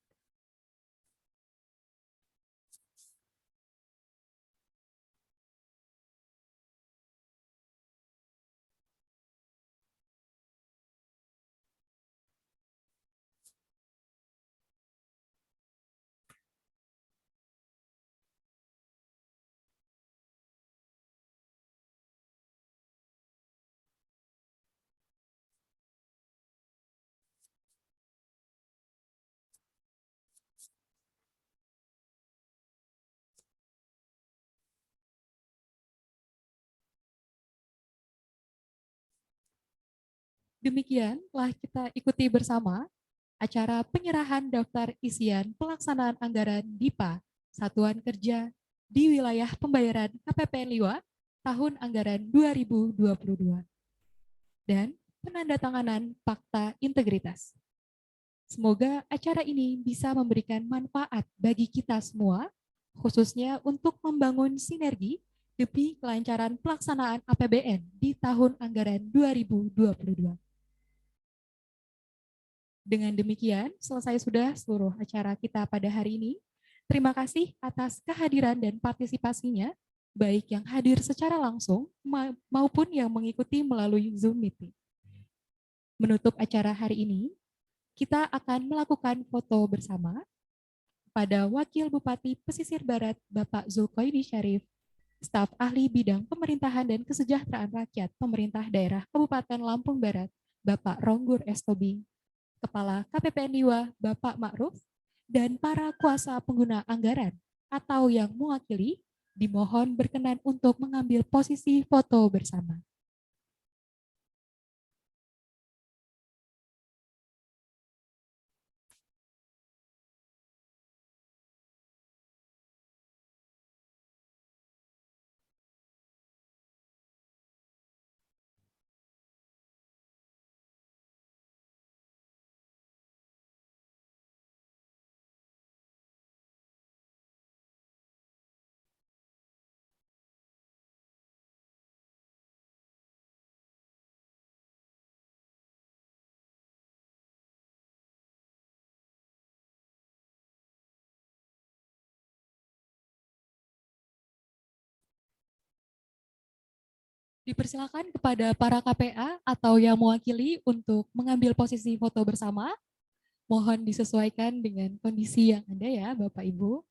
Demikian telah kita ikuti bersama acara penyerahan daftar isian pelaksanaan anggaran DIPA Satuan Kerja di wilayah pembayaran KPPN Liwa tahun anggaran 2022 dan penandatanganan Fakta Integritas. Semoga acara ini bisa memberikan manfaat bagi kita semua, khususnya untuk membangun sinergi demi kelancaran pelaksanaan APBN di tahun anggaran 2022. Dengan demikian, selesai sudah seluruh acara kita pada hari ini. Terima kasih atas kehadiran dan partisipasinya, baik yang hadir secara langsung maupun yang mengikuti melalui Zoom meeting. Menutup acara hari ini, kita akan melakukan foto bersama pada Wakil Bupati Pesisir Barat Bapak Zulkoidi Syarif, staf ahli bidang pemerintahan dan kesejahteraan rakyat pemerintah daerah Kabupaten Lampung Barat Bapak Ronggur S. Tobing, Kepala KPPN Liwa Bapak Ma'ruf, dan para kuasa pengguna anggaran atau yang mewakili dimohon berkenan untuk mengambil posisi foto bersama. Dipersilakan kepada para KPA atau yang mewakili untuk mengambil posisi foto bersama. Mohon disesuaikan dengan kondisi yang ada ya Bapak Ibu.